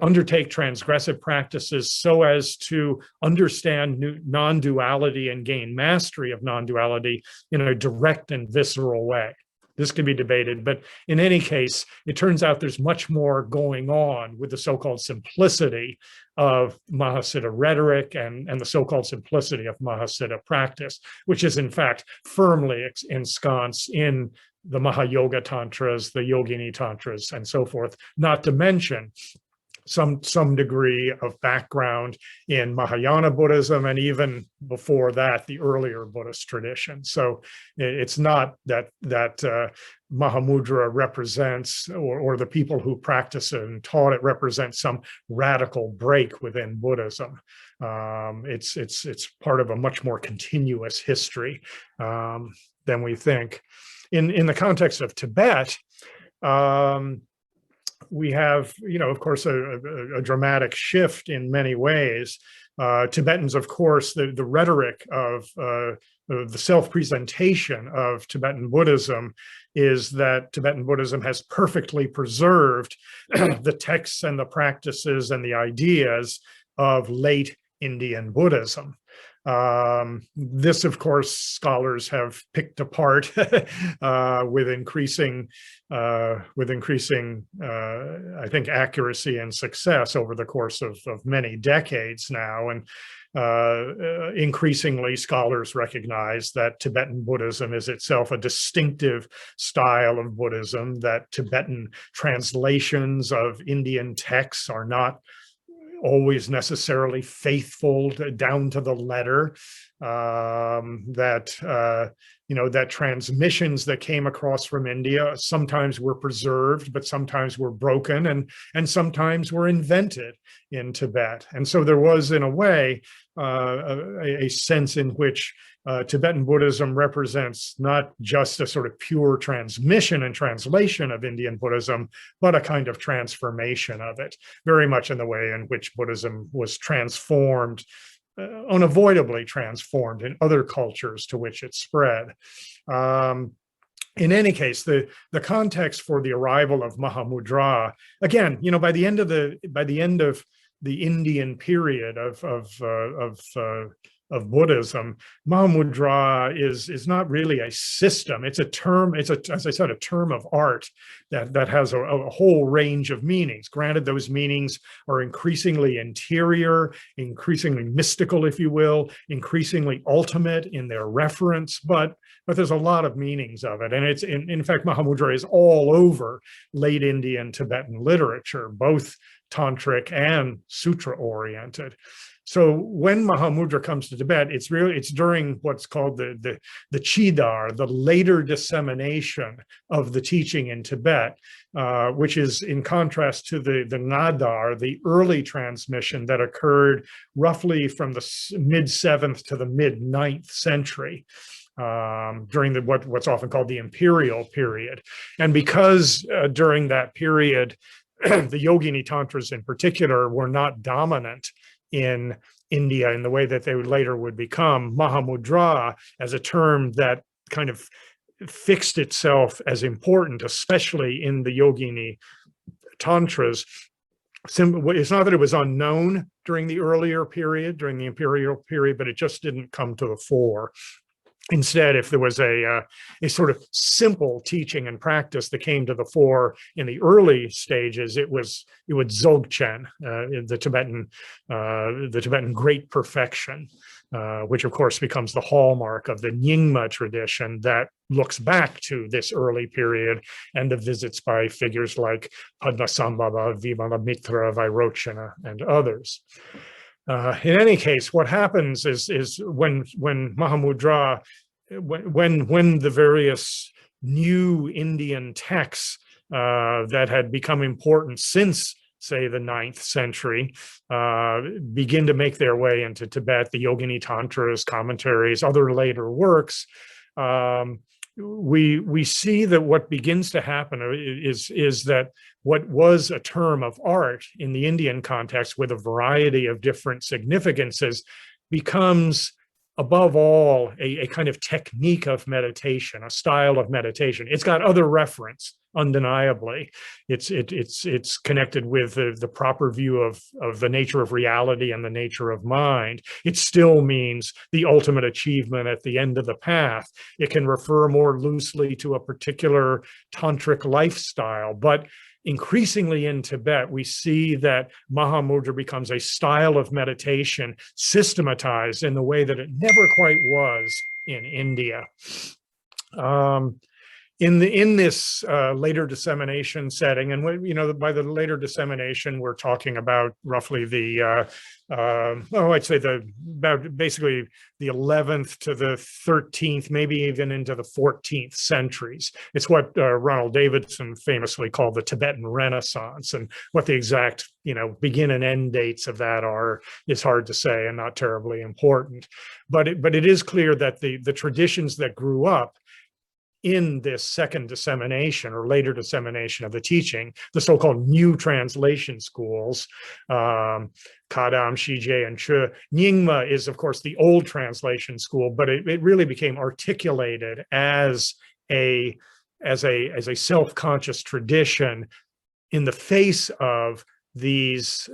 undertake transgressive practices so as to understand non-duality and gain mastery of non-duality in a direct and visceral way. This can be debated, but in any case, it turns out there's much more going on with the so-called simplicity of Mahasiddha rhetoric and the so-called simplicity of Mahasiddha practice, which is in fact firmly ensconced in the Maha-yoga tantras, the yogini tantras, and so forth, not to mention some degree of background in Mahayana Buddhism, and even before that, the earlier Buddhist tradition. So it's not that Mahamudra represents, or the people who practice it and taught it represent some radical break within Buddhism. It's part of a much more continuous history than we think. In the context of Tibet, we have, of course, a dramatic shift in many ways. Tibetans, of course, the rhetoric of the self-presentation of Tibetan Buddhism is that Tibetan Buddhism has perfectly preserved the texts and the practices and the ideas of late Indian Buddhism. This, of course, scholars have picked apart with increasing, I think, accuracy and success over the course of many decades now. And increasingly, scholars recognize that Tibetan Buddhism is itself a distinctive style of Buddhism, that Tibetan translations of Indian texts are not always necessarily faithful down to the letter, that transmissions that came across from India sometimes were preserved, but sometimes were broken, and sometimes were invented in Tibet. And so there was, in a way, a sense in which Tibetan Buddhism represents not just a sort of pure transmission and translation of Indian Buddhism, but a kind of transformation of it, very much in the way in which Buddhism was transformed, unavoidably transformed in other cultures to which it spread. In any case, the context for the arrival of Mahamudra, again, by the end of the Indian period of Buddhism, Mahamudra is not really a system. It's a term. It's as I said, a term of art that has a whole range of meanings. Granted, those meanings are increasingly interior, increasingly mystical, if you will, increasingly ultimate in their reference, but there's a lot of meanings of it. And it's in fact, Mahamudra is all over late Indian Tibetan literature, both tantric and sutra oriented. So when Mahamudra comes to Tibet, it's during what's called the Chidar, the later dissemination of the teaching in Tibet, which is in contrast to the Nadar, the early transmission that occurred roughly from the mid-7th to the mid-9th century. During what's often called the imperial period. And because during that period, the Yogini Tantras in particular were not dominant in India in the way that they later would become, Mahamudra, as a term that kind of fixed itself as important, especially in the Yogini Tantras. It's not that it was unknown during the earlier period, during the imperial period, but it just didn't come to the fore. Instead, if there was a sort of simple teaching and practice that came to the fore in the early stages, it was Dzogchen, the Tibetan great perfection, which of course becomes the hallmark of the Nyingma tradition that looks back to this early period and the visits by figures like Padmasambhava, Vimalamitra, Vairochana, and others. In any case, what happens is when Mahamudra, when the various new Indian texts that had become important since, say, the 9th century, begin to make their way into Tibet, the Yogini Tantras, commentaries, other later works, we see that what begins to happen is that what was a term of art in the Indian context with a variety of different significances becomes, above all, a kind of technique of meditation, a style of meditation. It's got other reference, undeniably. It's connected with the proper view of the nature of reality and the nature of mind. It still means the ultimate achievement at the end of the path. It can refer more loosely to a particular tantric lifestyle, but increasingly in Tibet, we see that Mahamudra becomes a style of meditation systematized in the way that it never quite was in India. In this later dissemination setting, and by the later dissemination, we're talking about roughly I'd say about basically the 11th to the 13th, maybe even into the 14th centuries. It's what Ronald Davidson famously called the Tibetan Renaissance, and what the exact begin and end dates of that are is hard to say and not terribly important. But it is clear that the traditions that grew up in this second dissemination or later dissemination of the teaching, the so-called new translation schools, Kadam, Shije, and Chu. Nyingma is, of course, the old translation school, but it really became articulated as a self-conscious tradition in the face of these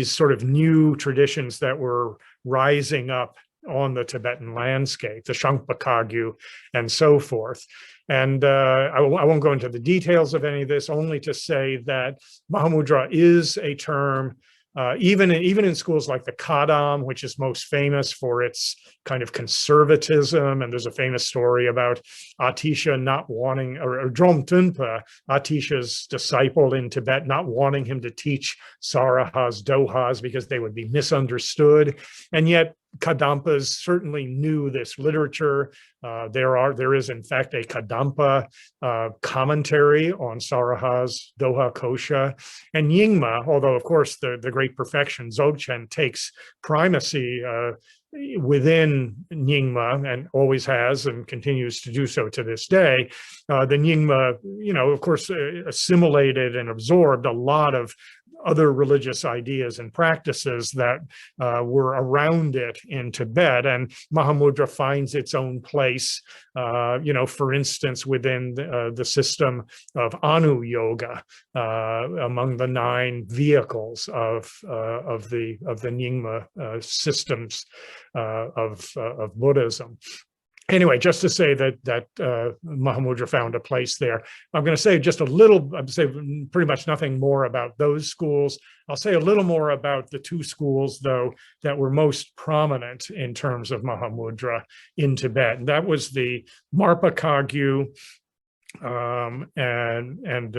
sort of new traditions that were rising up on the Tibetan landscape, the Shangpa Kagyu and so forth. And I won't go into the details of any of this, only to say that Mahamudra is a term, even in schools like the Kadam, which is most famous for its kind of conservatism. And there's a famous story about Atisha not wanting, or Drom Tunpa, Atisha's disciple in Tibet, not wanting him to teach Sarahas, Dohas, because they would be misunderstood. And yet Kadampas certainly knew this literature. There is in fact a Kadampa commentary on Sarahas, Doha, Kosha, and Nyingma, although of course the great perfection Dzogchen takes primacy within Nyingma and always has and continues to do so to this day. The Nyingma, of course, assimilated and absorbed a lot of other religious ideas and practices that were around it in Tibet, and Mahamudra finds its own place, for instance, within the system of Anu Yoga, among the 9 vehicles of the Nyingma systems of Buddhism. Anyway, just to say that Mahamudra found a place there. I'm going to say just a little, I'd say pretty much nothing more about those schools. I'll say a little more about the 2 schools, though, that were most prominent in terms of Mahamudra in Tibet. And that was the Marpa Kagyu and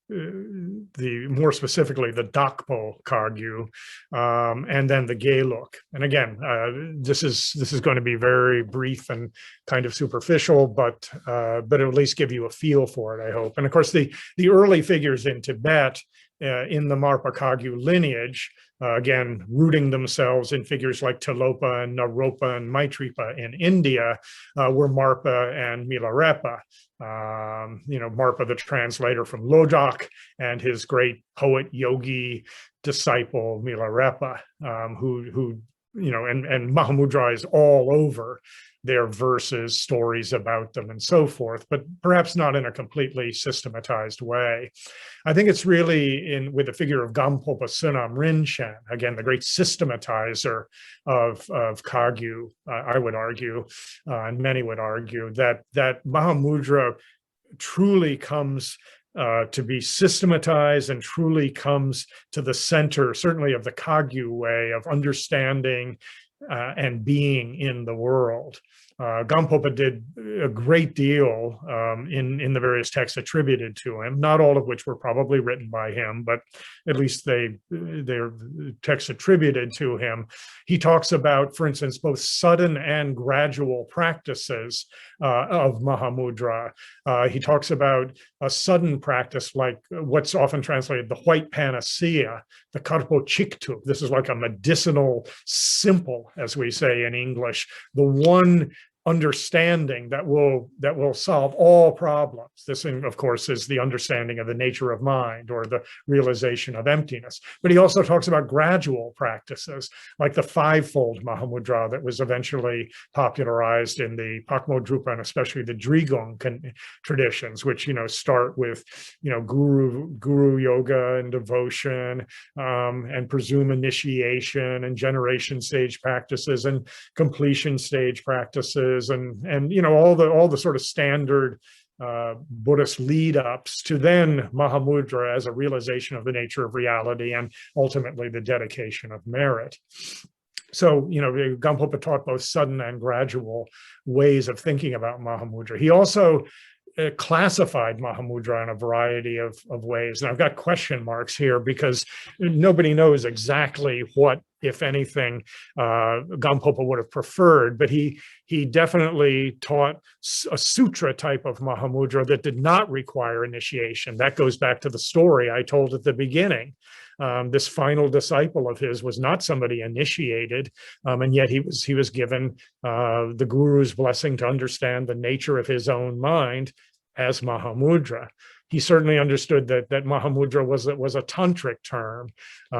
more specifically the Dakpo Kagyu, and then the Geluk. And again, this is going to be very brief and kind of superficial, but it'll at least give you a feel for it, I hope. And of course, the early figures in Tibet in the Marpa Kagyu lineage, again, rooting themselves in figures like Tilopa and Naropa and Maitripa in India, were Marpa and Milarepa. Marpa, the translator from Lojak, and his great poet yogi disciple Milarepa, who and Mahamudra is all over their verses, stories about them, and so forth, but perhaps not in a completely systematized way. I think it's really with the figure of Gampopa Sunam Rinchen, again, the great systematizer of Kagyu, I would argue, and many would argue, that Mahamudra truly comes to be systematized and truly comes to the center, certainly of the Kagyu way of understanding and being in the world. Gampopa did a great deal in the various texts attributed to him, not all of which were probably written by him, but at least they're texts attributed to him. He talks about, for instance, both sudden and gradual practices of Mahamudra. He talks about a sudden practice like what's often translated the white panacea, the karpo chiktuk. This is like a medicinal simple, as we say in English, the one understanding that will solve all problems. This, of course, is the understanding of the nature of mind, or the realization of emptiness. But he also talks about gradual practices, like the 5-fold Mahamudra that was eventually popularized in the Pakmo Drupa and especially the Drigong traditions, which start with guru yoga and devotion, and presume initiation and generation stage practices and completion stage practices, and all the sort of standard Buddhist lead-ups to then Mahamudra as a realization of the nature of reality and ultimately the dedication of merit. So, Gampopa taught both sudden and gradual ways of thinking about Mahamudra. He also classified Mahamudra in a variety of ways. And I've got question marks here because nobody knows exactly what, if anything, Gampopa would have preferred, but he definitely taught a sutra type of Mahamudra that did not require initiation. That goes back to the story I told at the beginning this final disciple of his was not somebody initiated, and yet he was given the guru's blessing to understand the nature of his own mind as Mahamudra. He certainly understood that Mahamudra was a tantric term,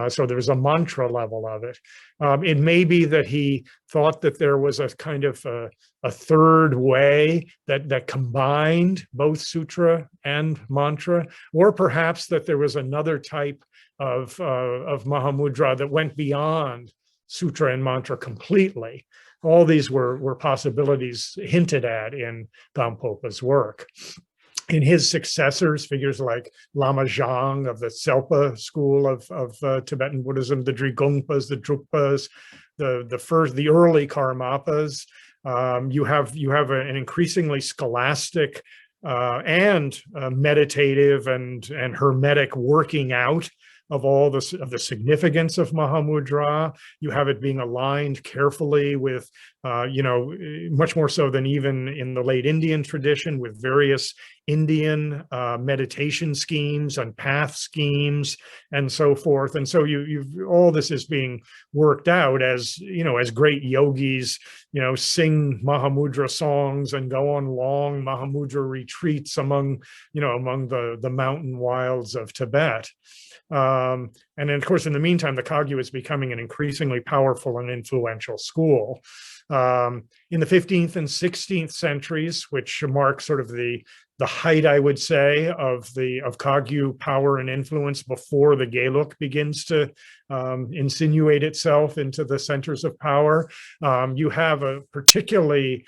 so there was a mantra level of it. It may be that he thought that there was a kind of a third way that combined both sutra and mantra, or perhaps that there was another type of Mahamudra that went beyond sutra and mantra completely. All these were possibilities hinted at in Gampopa's work. In his successors, figures like Lama Zhang of the Tselpa school of Tibetan Buddhism, the Drigongpas, the Drukpas, the early Karmapas, you have an increasingly scholastic and meditative and hermetic working out of all the significance of Mahamudra. You have it being aligned carefully with, much more so than even in the late Indian tradition, with various Indian meditation schemes and path schemes and so forth. And so all this is being worked out as great yogis, sing Mahamudra songs and go on long Mahamudra retreats among the mountain wilds of Tibet. And then, of course, in the meantime, the Kagyu is becoming an increasingly powerful and influential school. In the 15th and 16th centuries, which mark sort of the height, I would say, of Kagyu power and influence before the Geluk begins to insinuate itself into the centers of power, you have a particularly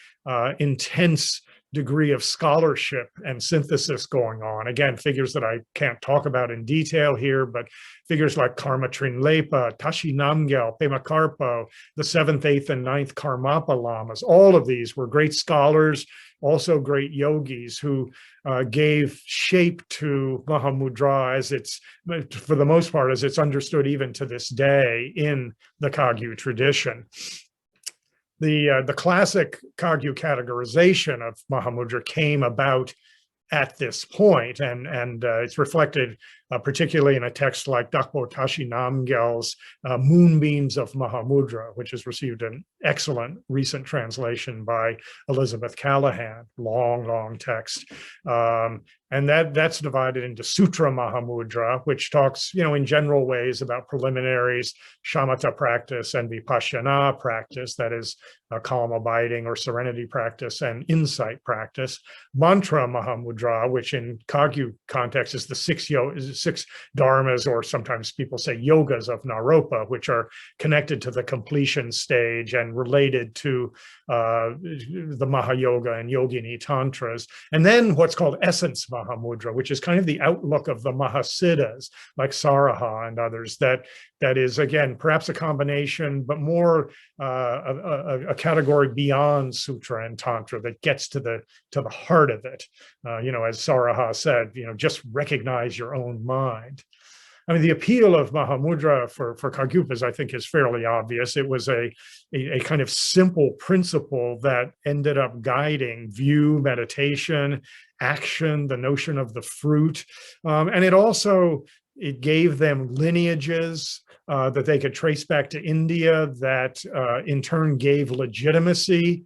intense degree of scholarship and synthesis going on. Again, figures that I can't talk about in detail here, but figures like Karma Trinlepa, Tashi Namgyal, Pema Karpo, the 7th, 8th, and 9th Karmapa Lamas, all of these were great scholars, also great yogis who gave shape to Mahamudra as it's, for the most part, as it's understood even to this day in the Kagyu tradition. The classic Kagyu categorization of Mahamudra came about at this point, and it's reflected particularly in a text like Dakpo Tashi Namgyal's Moonbeams of Mahamudra, which has received an excellent recent translation by Elizabeth Callahan, long text. And that's divided into Sutra Mahamudra, which talks, in general ways about preliminaries, shamatha practice and vipassana practice, that is calm abiding or serenity practice and insight practice. Mantra Mahamudra, which in Kagyu context is the six dharmas, or sometimes people say yogas of Naropa, which are connected to the completion stage and related to the Mahayoga and Yogini Tantras. And then what's called Essence Mahamudra, which is kind of the outlook of the Mahasiras, like Saraha and others, that is, again, perhaps a combination, but more a category beyond Sutra and Tantra that gets to the heart of it. As Saraha said, just recognize your own mind. I mean, the appeal of Mahamudra for Kagyupas, I think, is fairly obvious. It was a kind of simple principle that ended up guiding view, meditation, action, the notion of the fruit. And it gave them lineages that they could trace back to India that in turn gave legitimacy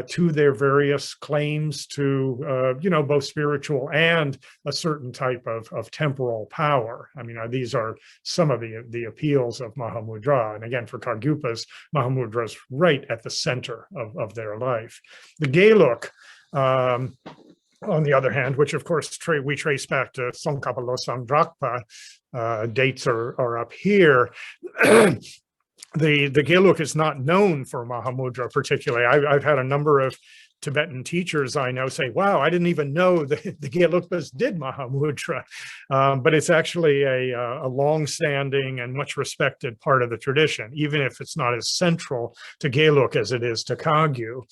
to their various claims to, both spiritual and a certain type of temporal power. I mean, these are some of the appeals of Mahamudra. And again, for Kagyupas, Mahamudra is right at the center of their life. The Geluk, on the other hand, which of course we trace back to Tsongkhapa Losang Drakpa, dates are up here. The Geluk is not known for Mahamudra particularly. I've had a number of Tibetan teachers I know say, wow, I didn't even know the Gelugpas did Mahamudra. But it's actually a long-standing and much respected part of the tradition, even if it's not as central to Geluk as it is to Kagyu.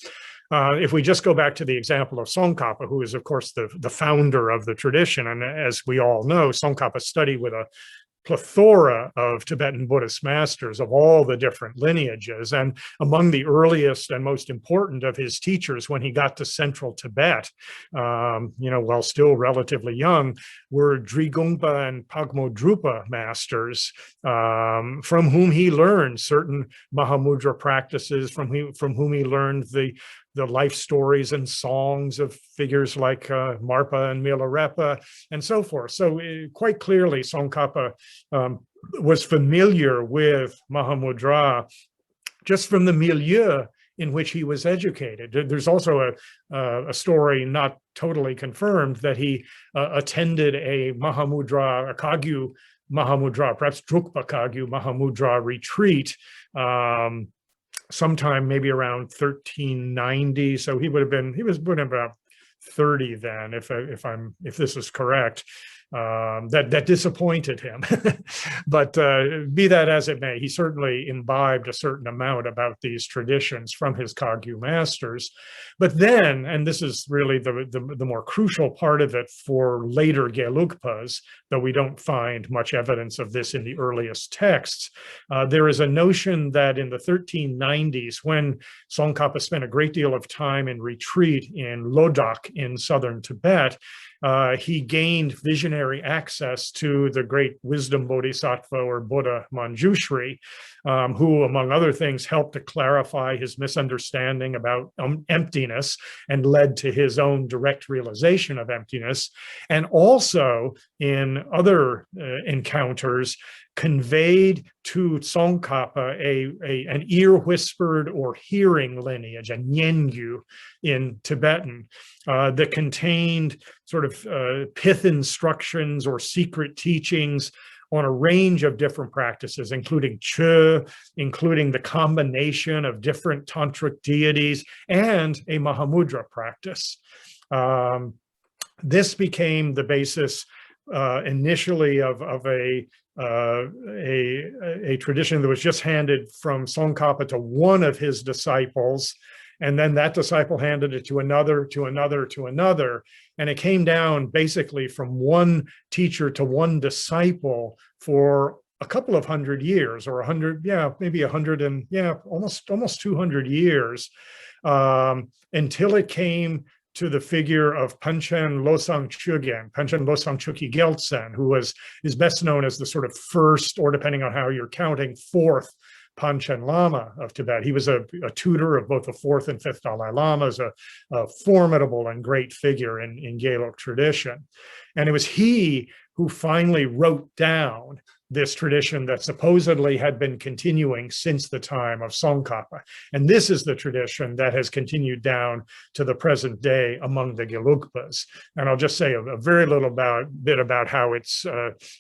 If we just go back to the example of Tsongkhapa, who is, of course, the founder of the tradition, and as we all know, Tsongkhapa studied with a plethora of Tibetan Buddhist masters of all the different lineages. And among the earliest and most important of his teachers when he got to central Tibet, while still relatively young, were Drigungpa and Pagmodrupa masters, from whom he learned certain Mahamudra practices, from whom he learned the life stories and songs of figures like Marpa and Milarepa and so forth. So quite clearly, Tsongkhapa was familiar with Mahamudra just from the milieu in which he was educated. There's also a story not totally confirmed that he attended a Mahamudra, a Kagyu Mahamudra, perhaps Drukpa Kagyu Mahamudra retreat sometime maybe around 1390. So he would have been about 30 then, if this is correct. That disappointed him. But be that as it may, he certainly imbibed a certain amount about these traditions from his Kagyu masters. But then, and this is really the more crucial part of it for later Gelugpas, though we don't find much evidence of this in the earliest texts, there is a notion that in the 1390s, when Tsongkhapa spent a great deal of time in retreat in Lodak in southern Tibet, he gained visionary access to the great wisdom bodhisattva or Buddha Manjushri, who, among other things, helped to clarify his misunderstanding about emptiness and led to his own direct realization of emptiness. And also, in other encounters, conveyed to Tsongkhapa an ear-whispered or hearing lineage, a Nyengyu in Tibetan, that contained sort of pith instructions or secret teachings on a range of different practices, including Chö, including the combination of different tantric deities, and a Mahamudra practice. This became the basis initially of a tradition that was just handed from Tsongkhapa to one of his disciples, and then that disciple handed it to another, to another, to another. And it came down basically from one teacher to one disciple for a couple of hundred years, or 100, maybe 100 and almost 200 years, until it came to the figure of Panchen Losang Chögyeng, Panchen Losang Chökyi Gyaltsen, who is best known as the sort of first, or depending on how you're counting, fourth Panchen Lama of Tibet. He was a tutor of both the fourth and fifth Dalai Lamas, a formidable and great figure in Gelug tradition. And it was he who finally wrote down this tradition that supposedly had been continuing since the time of Tsongkhapa. And this is the tradition that has continued down to the present day among the Gelugpas. And I'll just say a very little bit about how it's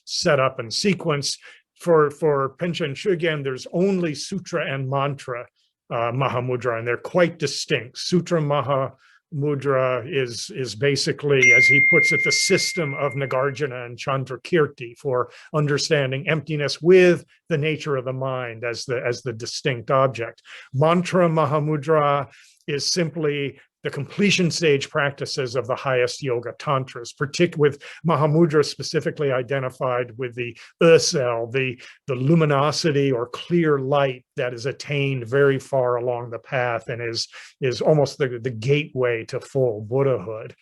set up and sequenced. For Panchen Chögyeng, there's only Sutra and Mantra Mahamudra, and they're quite distinct. Sutra Mahamudra is basically, as he puts it, the system of Nagarjuna and Chandrakirti for understanding emptiness with the nature of the mind as the distinct object. Mantra Mahamudra is simply the completion stage practices of the highest yoga tantras, particularly with Mahamudra specifically identified with the cell, the luminosity or clear light that is attained very far along the path and is almost the gateway to full Buddhahood.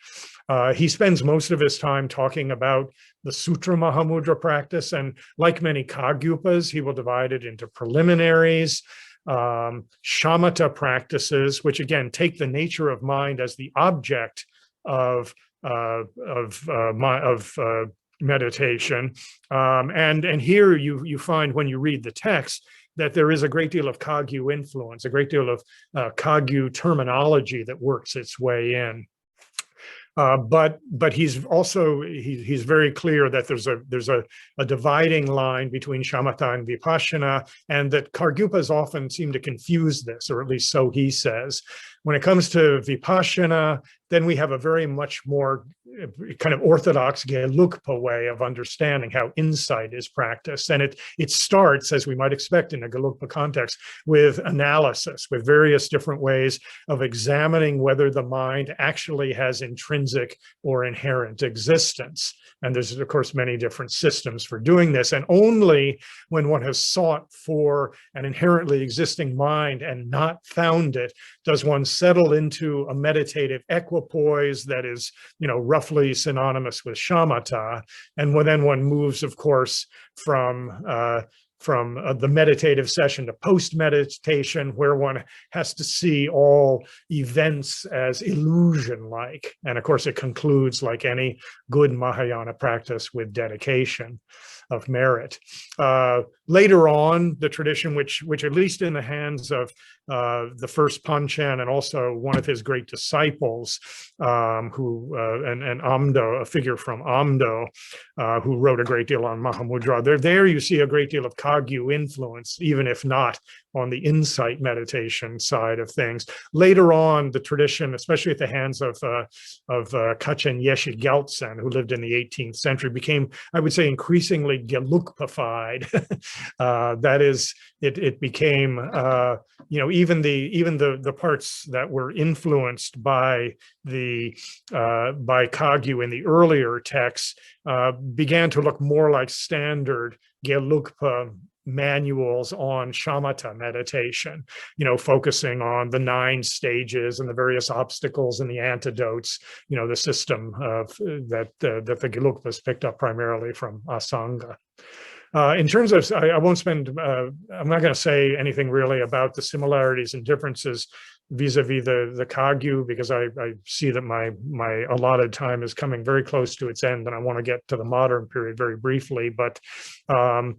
He spends most of his time talking about the Sutra Mahamudra practice, and like many Kagyupas, he will divide it into preliminaries, shamatha practices, which again take the nature of mind as the object of meditation, and here you find, when you read the text, that there is a great deal of Kagyu influence, a great deal of Kagyu terminology that works its way in. But he's also he's very clear that there's a dividing line between shamatha and vipassana, and that Kargyupas often seem to confuse this, or at least so he says. When it comes to vipassana, then we have a very much more kind of orthodox Gelugpa way of understanding how insight is practiced. And it starts, as we might expect in a Gelugpa context, with analysis, with various different ways of examining whether the mind actually has intrinsic or inherent existence. And there's, of course, many different systems for doing this. And only when one has sought for an inherently existing mind and not found it, does one settle into a meditative equipoise that is, roughly synonymous with shamatha. And then one moves, of course, from the meditative session to post-meditation, where one has to see all events as illusion-like. And of course, it concludes, like any good Mahayana practice, with dedication of merit. Later on, the tradition, which at least in the hands of the first Panchen and also one of his great disciples, and Amdo, a figure from Amdo, who wrote a great deal on Mahamudra. There you see a great deal of Kagyu influence, even if not on the insight meditation side of things. Later on, the tradition, especially at the hands of Kachen Yeshi Gyaltsen, who lived in the 18th century, became, I would say, increasingly Gelugpified. That is, it became, even the parts that were influenced by Kagyu in the earlier texts began to look more like standard Gelugpa manuals on shamatha meditation, focusing on the 9 stages and the various obstacles and the antidotes, the system of that the Gelugpas picked up primarily from Asanga. In terms of, I won't spend, I'm not going to say anything really about the similarities and differences vis-a-vis the Kagyu, because I see that my allotted time is coming very close to its end, and I want to get to the modern period very briefly. But I'll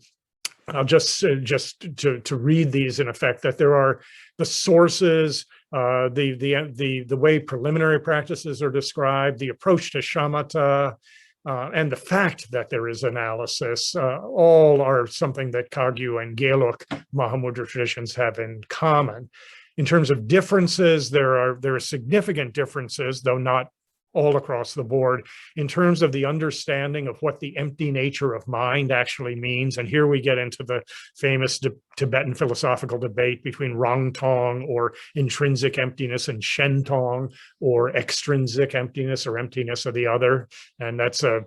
just to read these in effect, that there are the sources, the way preliminary practices are described, the approach to shamatha, and the fact that there is analysis, all are something that Kagyu and Gelug Mahamudra traditions have in common. In terms of differences, there are significant differences, though not all across the board, in terms of the understanding of what the empty nature of mind actually means. And here we get into the famous Tibetan philosophical debate between Rangtong, or intrinsic emptiness, and Shentong, or extrinsic emptiness, or emptiness of the other. And that's a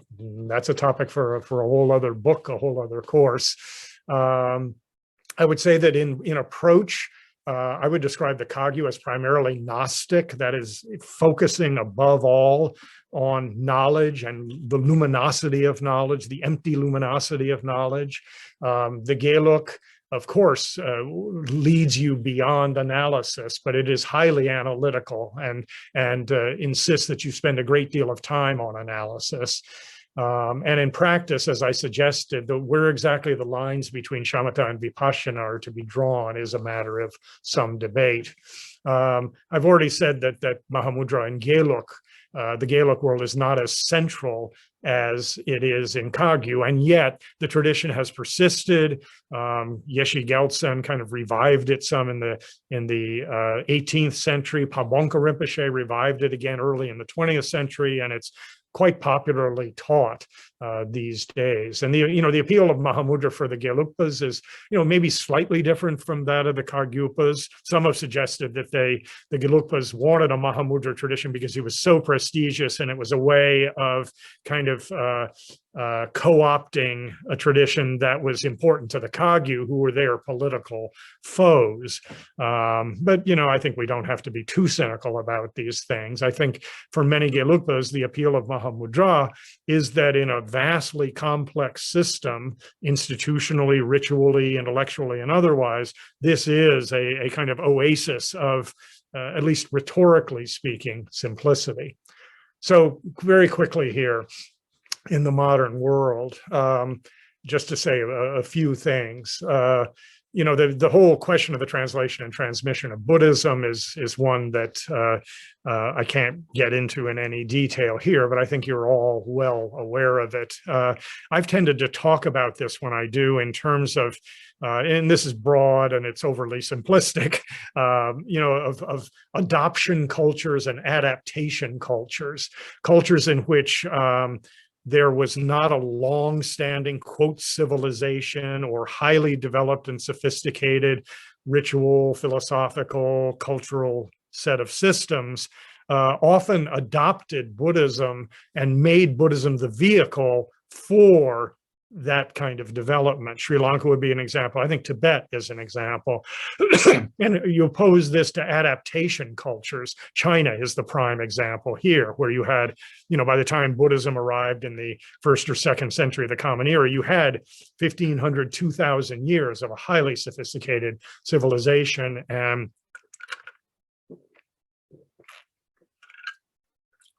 topic for a whole other book, a whole other course. I would say that in approach, I would describe the Kagyu as primarily Gnostic, that is, focusing above all on knowledge and the luminosity of knowledge, the empty luminosity of knowledge. The Gelug, of course, leads you beyond analysis, but it is highly analytical and insists that you spend a great deal of time on analysis. And in practice, as I suggested, where exactly the lines between shamatha and vipassana are to be drawn is a matter of some debate. I've already said that Mahamudra and Gelug, the Gelug world, is not as central as it is in Kagyu, and yet the tradition has persisted. Yeshi Gyaltsen kind of revived it some in the 18th century. Pabonka Rinpoche revived it again early in the 20th century, and it's quite popularly taught these days. And the appeal of Mahamudra for the Gelugpas is, maybe slightly different from that of the Kagyupas. Some have suggested that the Gelugpas wanted a Mahamudra tradition because he was so prestigious, and it was a way of kind of co-opting a tradition that was important to the Kagyu, who were their political foes. But I think we don't have to be too cynical about these things. I think for many Gelugpas, the appeal of Mahamudra is that in a vastly complex system, institutionally, ritually, intellectually, and otherwise, this is a kind of oasis of, at least rhetorically speaking, simplicity. So very quickly here, in the modern world, just to say a few things. The whole question of the translation and transmission of Buddhism is one that I can't get into in any detail here, but I think you're all well aware of it. I've tended to talk about this when I do in terms of and this is broad and it's overly simplistic, of adoption cultures and adaptation cultures, cultures in which there was not a long-standing, quote, civilization or highly developed and sophisticated ritual, philosophical, cultural set of systems, often adopted Buddhism and made Buddhism the vehicle for that kind of development. Sri Lanka would be an example. I think Tibet is an example. And you oppose this to adaptation cultures. China is the prime example here, where you had, by the time Buddhism arrived in the 1st or 2nd century of the Common Era, you had 1,500, 2,000 years of a highly sophisticated civilization. And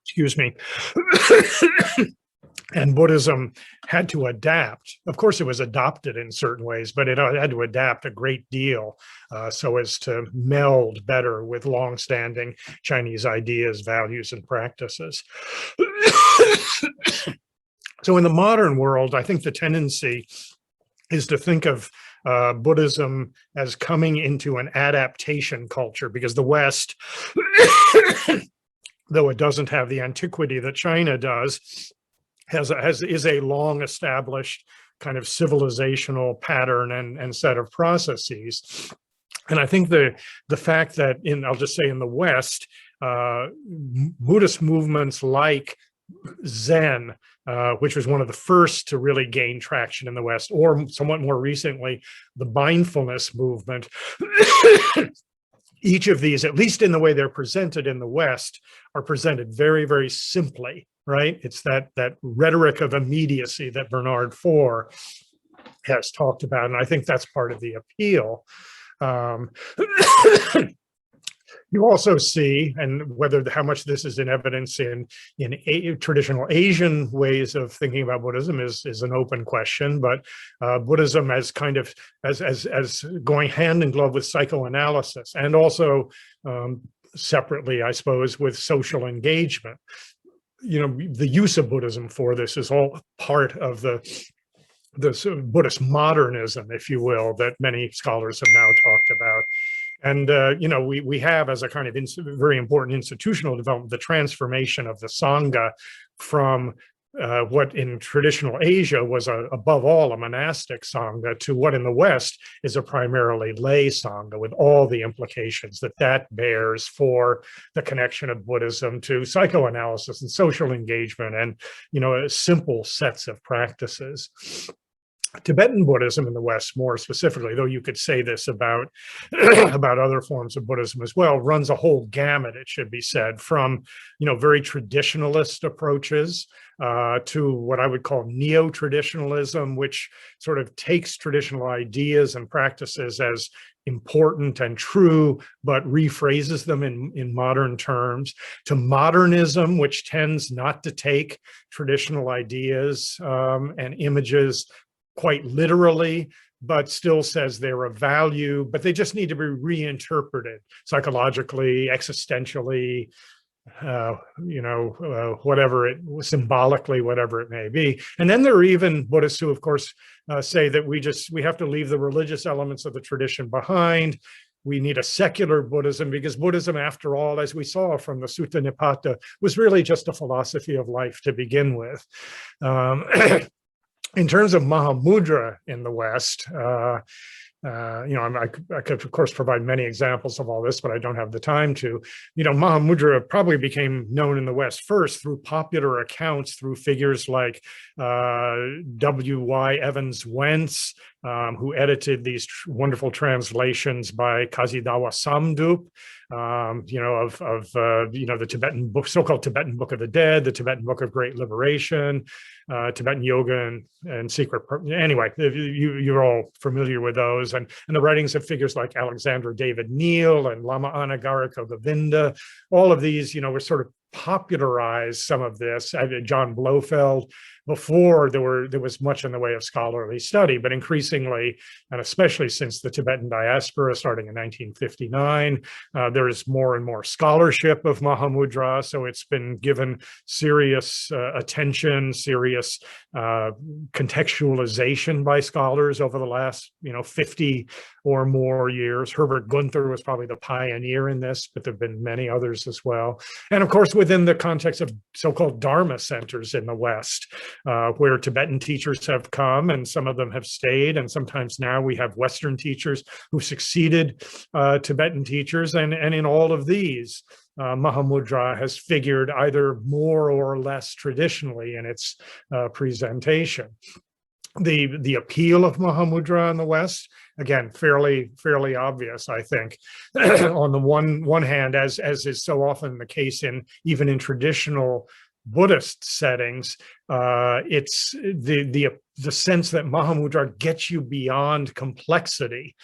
excuse me. And Buddhism had to adapt. Of course, it was adopted in certain ways, but it had to adapt a great deal so as to meld better with longstanding Chinese ideas, values, and practices. So in the modern world, I think the tendency is to think of Buddhism as coming into an adaptation culture, because the West, though it doesn't have the antiquity that China does, is a long established kind of civilizational pattern and set of processes. And I think the fact that I'll just say in the West, Buddhist movements like Zen, which was one of the first to really gain traction in the West, or somewhat more recently, the mindfulness movement, each of these, at least in the way they're presented in the West, are presented very, very simply. Right? It's that rhetoric of immediacy that Bernard Fohr has talked about. And I think that's part of the appeal. You also see, and how much this is in evidence in traditional Asian ways of thinking about Buddhism is an open question, but Buddhism as kind of as going hand in glove with psychoanalysis, and also separately, I suppose, with social engagement. The use of Buddhism for this is all part of the sort of Buddhist modernism, if you will, that many scholars have now talked about. And, we have, as a kind of very important institutional development, the transformation of the Sangha from what in traditional Asia was above all a monastic Sangha to what in the West is a primarily lay Sangha, with all the implications that bears for the connection of Buddhism to psychoanalysis and social engagement and, simple sets of practices. Tibetan Buddhism in the West, more specifically, though you could say this about other forms of Buddhism as well, runs a whole gamut, it should be said, from very traditionalist approaches to what I would call neo-traditionalism, which sort of takes traditional ideas and practices as important and true, but rephrases them in modern terms, to modernism, which tends not to take traditional ideas and images quite literally, but still says they're of value, but they just need to be reinterpreted psychologically, existentially, symbolically, whatever it may be. And then there are even Buddhists who, of course, say that we have to leave the religious elements of the tradition behind. We need a secular Buddhism, because Buddhism, after all, as we saw from the Sutta Nipata, was really just a philosophy of life to begin with. In terms of Mahamudra in the West, I could, of course, provide many examples of all this, but I don't have the time to. Mahamudra probably became known in the West first through popular accounts, through figures like W.Y. Evans Wentz, who edited these wonderful translations by Kazidawa Samdup, the Tibetan book, so-called Tibetan Book of the Dead, the Tibetan Book of Great Liberation, Tibetan Yoga and Secret. Anyway, you're all familiar with those, and the writings of figures like Alexander David Neal and Lama Anagarika Govinda. All of these, were sort of popularized some of this. John Blofeld, before there was much in the way of scholarly study, but increasingly, and especially since the Tibetan diaspora starting in 1959, there is more and more scholarship of Mahamudra. So it's been given serious attention, serious contextualization by scholars over the last 50 or more years. Herbert Gunther was probably the pioneer in this, but there have been many others as well. And of course, within the context of so-called Dharma centers in the West, where Tibetan teachers have come, and some of them have stayed, and sometimes now we have Western teachers who succeeded Tibetan teachers, and in all of these, Mahamudra has figured either more or less traditionally in its presentation. The appeal of Mahamudra in the West, again, fairly obvious, I think. On the one hand, as is so often the case even in traditional Buddhist settings, it's the sense that Mahamudra gets you beyond complexity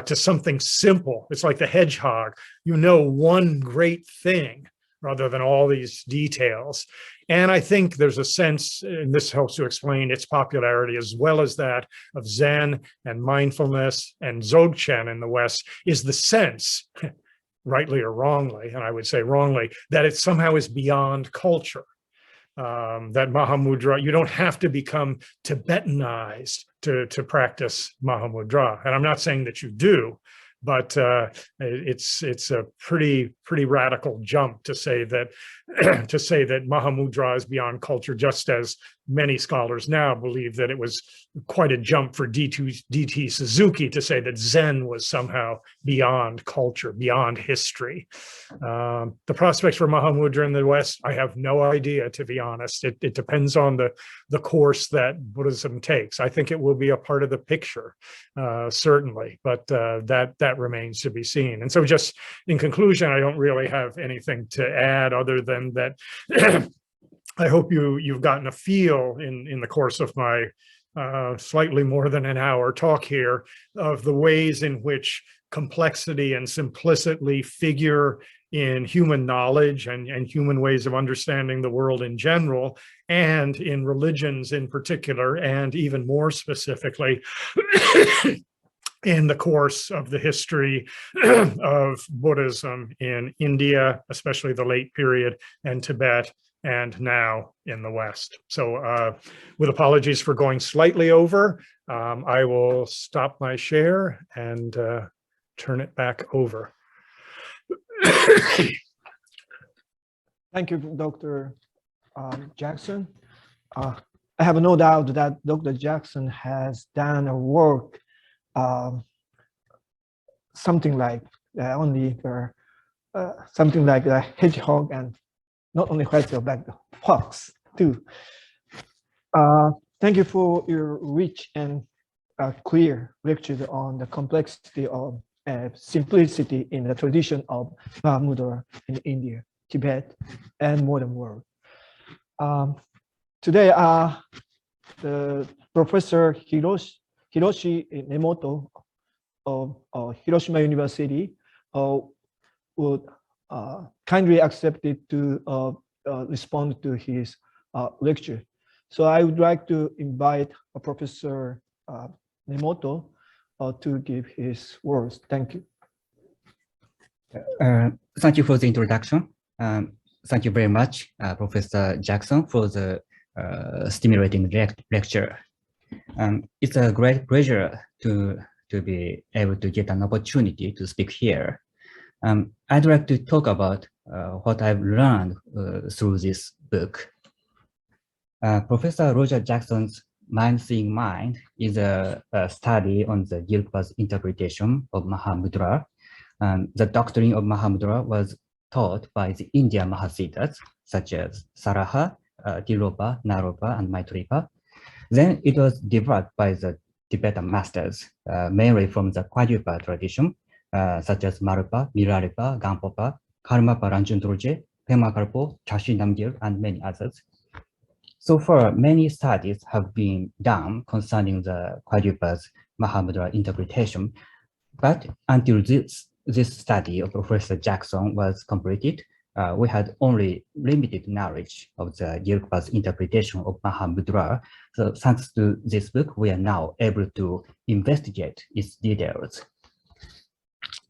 to something simple. It's like the hedgehog. You know one great thing rather than all these details. And I think there's a sense, and this helps to explain its popularity, as well as that of Zen and mindfulness and Dzogchen in the West, is the sense, rightly or wrongly, and I would say wrongly, that it somehow is beyond culture. That Mahamudra, you don't have to become Tibetanized to practice Mahamudra. And I'm not saying that you do, but it's a pretty radical jump to say that Mahamudra is beyond culture, just as many scholars now believe that it was quite a jump for D.T. Suzuki to say that Zen was somehow beyond culture, beyond history. The prospects for Mahamudra in the West, I have no idea, to be honest. It depends on the course that Buddhism takes. I think it will be a part of the picture, certainly, but that remains to be seen. And so just in conclusion, I don't really have anything to add other than that I hope you've gotten a feel in the course of my slightly more than an hour talk here of the ways in which complexity and simplicity figure in human knowledge and human ways of understanding the world in general, and in religions in particular, and even more specifically in the course of the history of Buddhism in India, especially the late period, and Tibet, and now in the West. So with apologies for going slightly over, I will stop my share and turn it back over. Thank you, Dr. Jackson. I have no doubt that Dr. Jackson has done a work something like something like the hedgehog, and not only hedgehog, but the fox too. Thank you for your rich and clear lecture on the complexity of simplicity in the tradition of Mahamudra in India, Tibet, and modern world. Today, the Professor Hiroshi Nemoto of Hiroshima University would kindly accepted to respond to his lecture. So I would like to invite Professor Nemoto to give his words. Thank you. Thank you for the introduction. Thank you very much, Professor Jackson, for the stimulating lecture. It's a great pleasure to be able to get an opportunity to speak here. I'd like to talk about what I've learned through this book. Professor Roger Jackson's Mind Seeing Mind is a study on the Gilpa's interpretation of Mahamudra. The doctrine of Mahamudra was taught by the Indian Mahasiras, such as Saraha, Tilopa, Naropa, and Maitripa. Then it was developed by the Tibetan masters, mainly from the Kwadrupa tradition, such as Marupa, Milarepa, Gampopa, Karmapa Ranjundroje, Pema Karpo, Chashi Namgir, and many others. So far, many studies have been done concerning the Kwadrupa's Mahamudra interpretation, but until this study of Professor Jackson was completed, we had only limited knowledge of the Gelugpa's interpretation of Mahamudra. So thanks to this book, we are now able to investigate its details.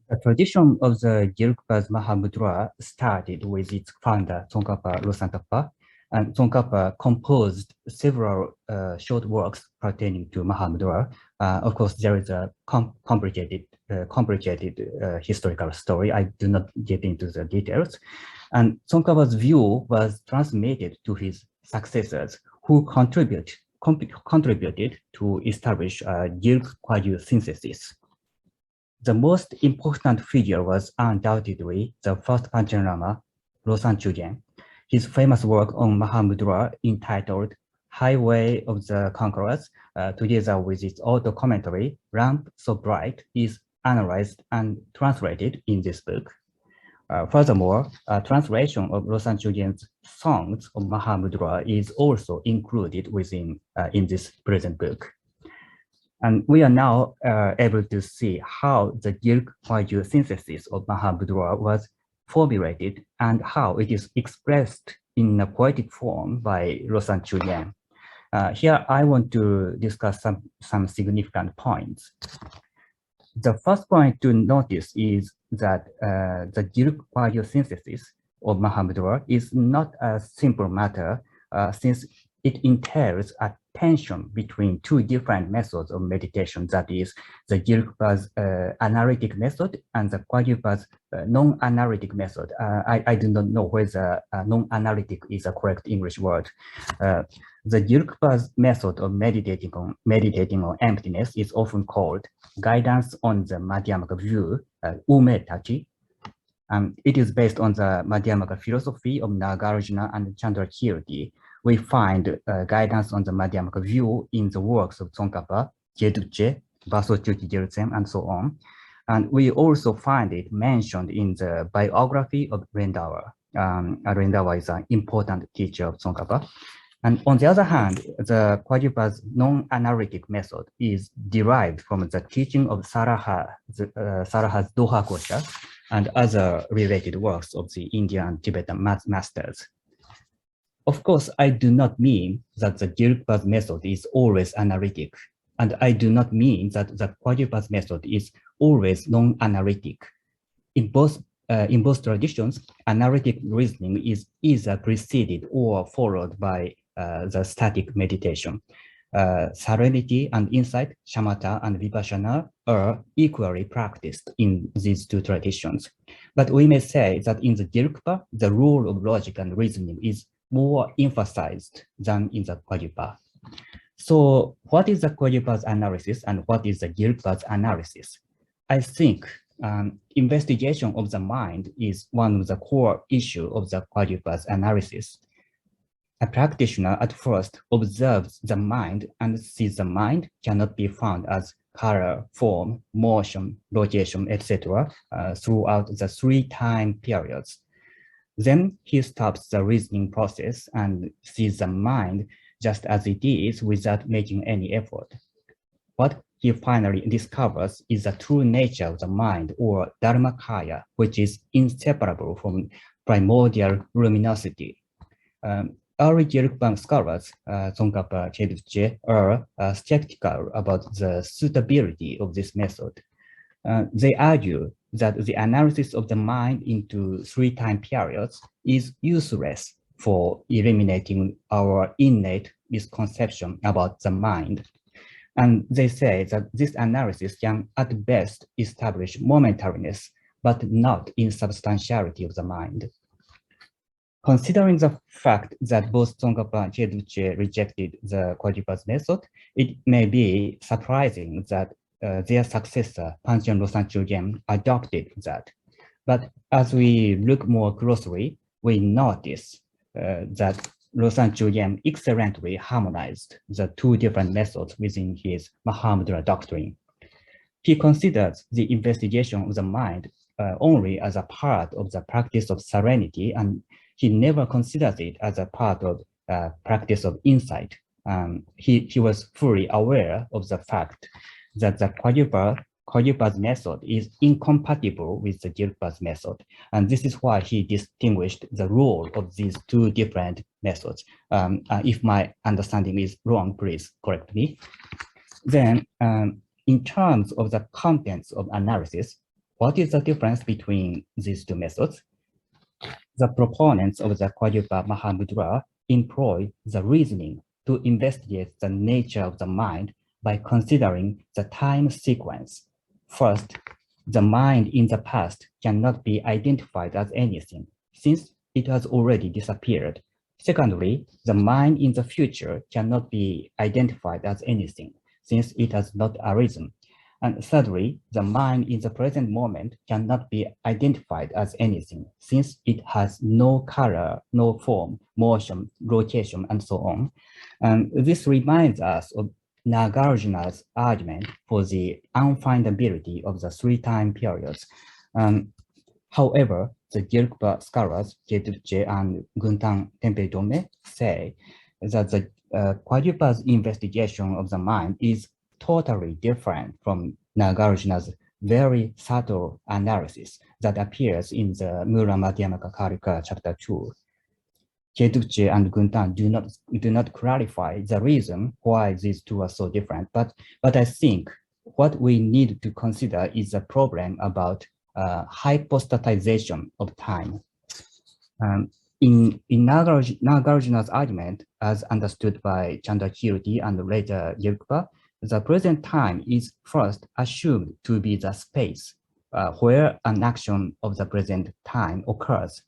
The tradition of the Gelugpa's Mahamudra started with its founder, Tsongkhapa Losantapa, and Tsongkhapa composed several short works pertaining to Mahamudra. Of course, there is a complicated historical story. I do not get into the details. And Tsongkhapa's view was transmitted to his successors, who contributed to establish Gelug-Kwaryu synthesis. The most important figure was undoubtedly the first Panchen Lama, Losang Chugyen. His famous work on Mahamudra, entitled Highway of the Conquerors, together with its auto commentary, Lamp So Bright, is analyzed and translated in this book. Furthermore, a translation of Losang Chugyen's songs of Mahamudra is also included in this present book. And we are now able to see how the Gelug-Kwaryu synthesis of Mahamudra was formulated and how it is expressed in a poetic form by Losang Chugyen. Here, I want to discuss some significant points. The first point to notice is that the Gelug-Kwaryu synthesis of Mahamudra is not a simple matter, since it entails a tension between two different methods of meditation, that is, the Gelugpa's analytic method and the Kwarjupa's non-analytic method. I do not know whether non-analytic is a correct English word. The Gelugpa's method of meditating on emptiness is often called guidance on the Madhyamaka view, Ume Tachi. It is based on the Madhyamaka philosophy of Nagarjuna and Chandrakirti. We find guidance on the Madhyamaka view in the works of Tsongkhapa, Jedukche, Basochuki Gyaltsem, and so on. And we also find it mentioned in the biography of Rendawa. Rendawa is an important teacher of Tsongkhapa. And on the other hand, the Kwarjupa's non-analytic method is derived from the teaching of Saraha's Doha Kosha and other related works of the Indian and Tibetan masters. Of course, I do not mean that the Gelugpa's method is always analytic, and I do not mean that the Kwarjupa's method is always non-analytic. In both traditions, analytic reasoning is either preceded or followed by the static meditation. Serenity and insight, shamatha and vipassana, are equally practiced in these two traditions. But we may say that in the Gelugpa, the role of logic and reasoning is more emphasized than in the Kwarjupa. So what is the Kwarjupa's analysis and what is the Gelugpa's analysis? I think investigation of the mind is one of the core issues of the Kwarjupa's analysis. A practitioner at first observes the mind and sees the mind cannot be found as color, form, motion, location, etc. Throughout the 3 time periods. Then he stops the reasoning process and sees the mind just as it is without making any effort. What he finally discovers is the true nature of the mind, or Dharmakaya, which is inseparable from primordial luminosity. Early Gelugpa scholars, Tsongkhapa, Chedukche, are skeptical about the suitability of this method. They argue that the analysis of the mind into 3 time periods is useless for eliminating our innate misconception about the mind. And they say that this analysis can at best establish momentariness, but not insubstantiality of the mind. Considering the fact that both Tsongkhapa and Chedukche rejected the Kwarjupa's method, it may be surprising that their successor, Panchen Losang Chugyen, adopted that. But as we look more closely, we notice that Losang Chugyen excellently harmonized the 2 different methods within his Mahamudra doctrine. He considers the investigation of the mind only as a part of the practice of serenity, and he never considers it as a part of practice of insight. He was fully aware of the fact that the Kwarjupa Kagyupa's method is incompatible with the Gelugpa's method. And this is why he distinguished the role of these two different methods. If my understanding is wrong, please correct me. Then, in terms of the contents of analysis, what is the difference between these two methods? The proponents of the Kagyupa Mahamudra employ the reasoning to investigate the nature of the mind by considering the time sequence. First, the mind in the past cannot be identified as anything, since it has already disappeared. Secondly, the mind in the future cannot be identified as anything, since it has not arisen. And thirdly, the mind in the present moment cannot be identified as anything, since it has no color, no form, motion, rotation, and so on. And this reminds us of Nagarjuna's argument for the unfindability of the three time periods. However, the Gelugpa scholars, Tues and Guntan Tempe Dome, say that the Kagyupa's investigation of the mind is totally different from Nagarjuna's very subtle analysis that appears in the Mula Madhyamaka Karika chapter 2. Tues and Guntan do not clarify the reason why these two are so different, but I think what we need to consider is a problem about hypostatization of time. In Nagarjuna's argument, as understood by Chandrakirti and later Gelugpa, the present time is first assumed to be the space where an action of the present time occurs.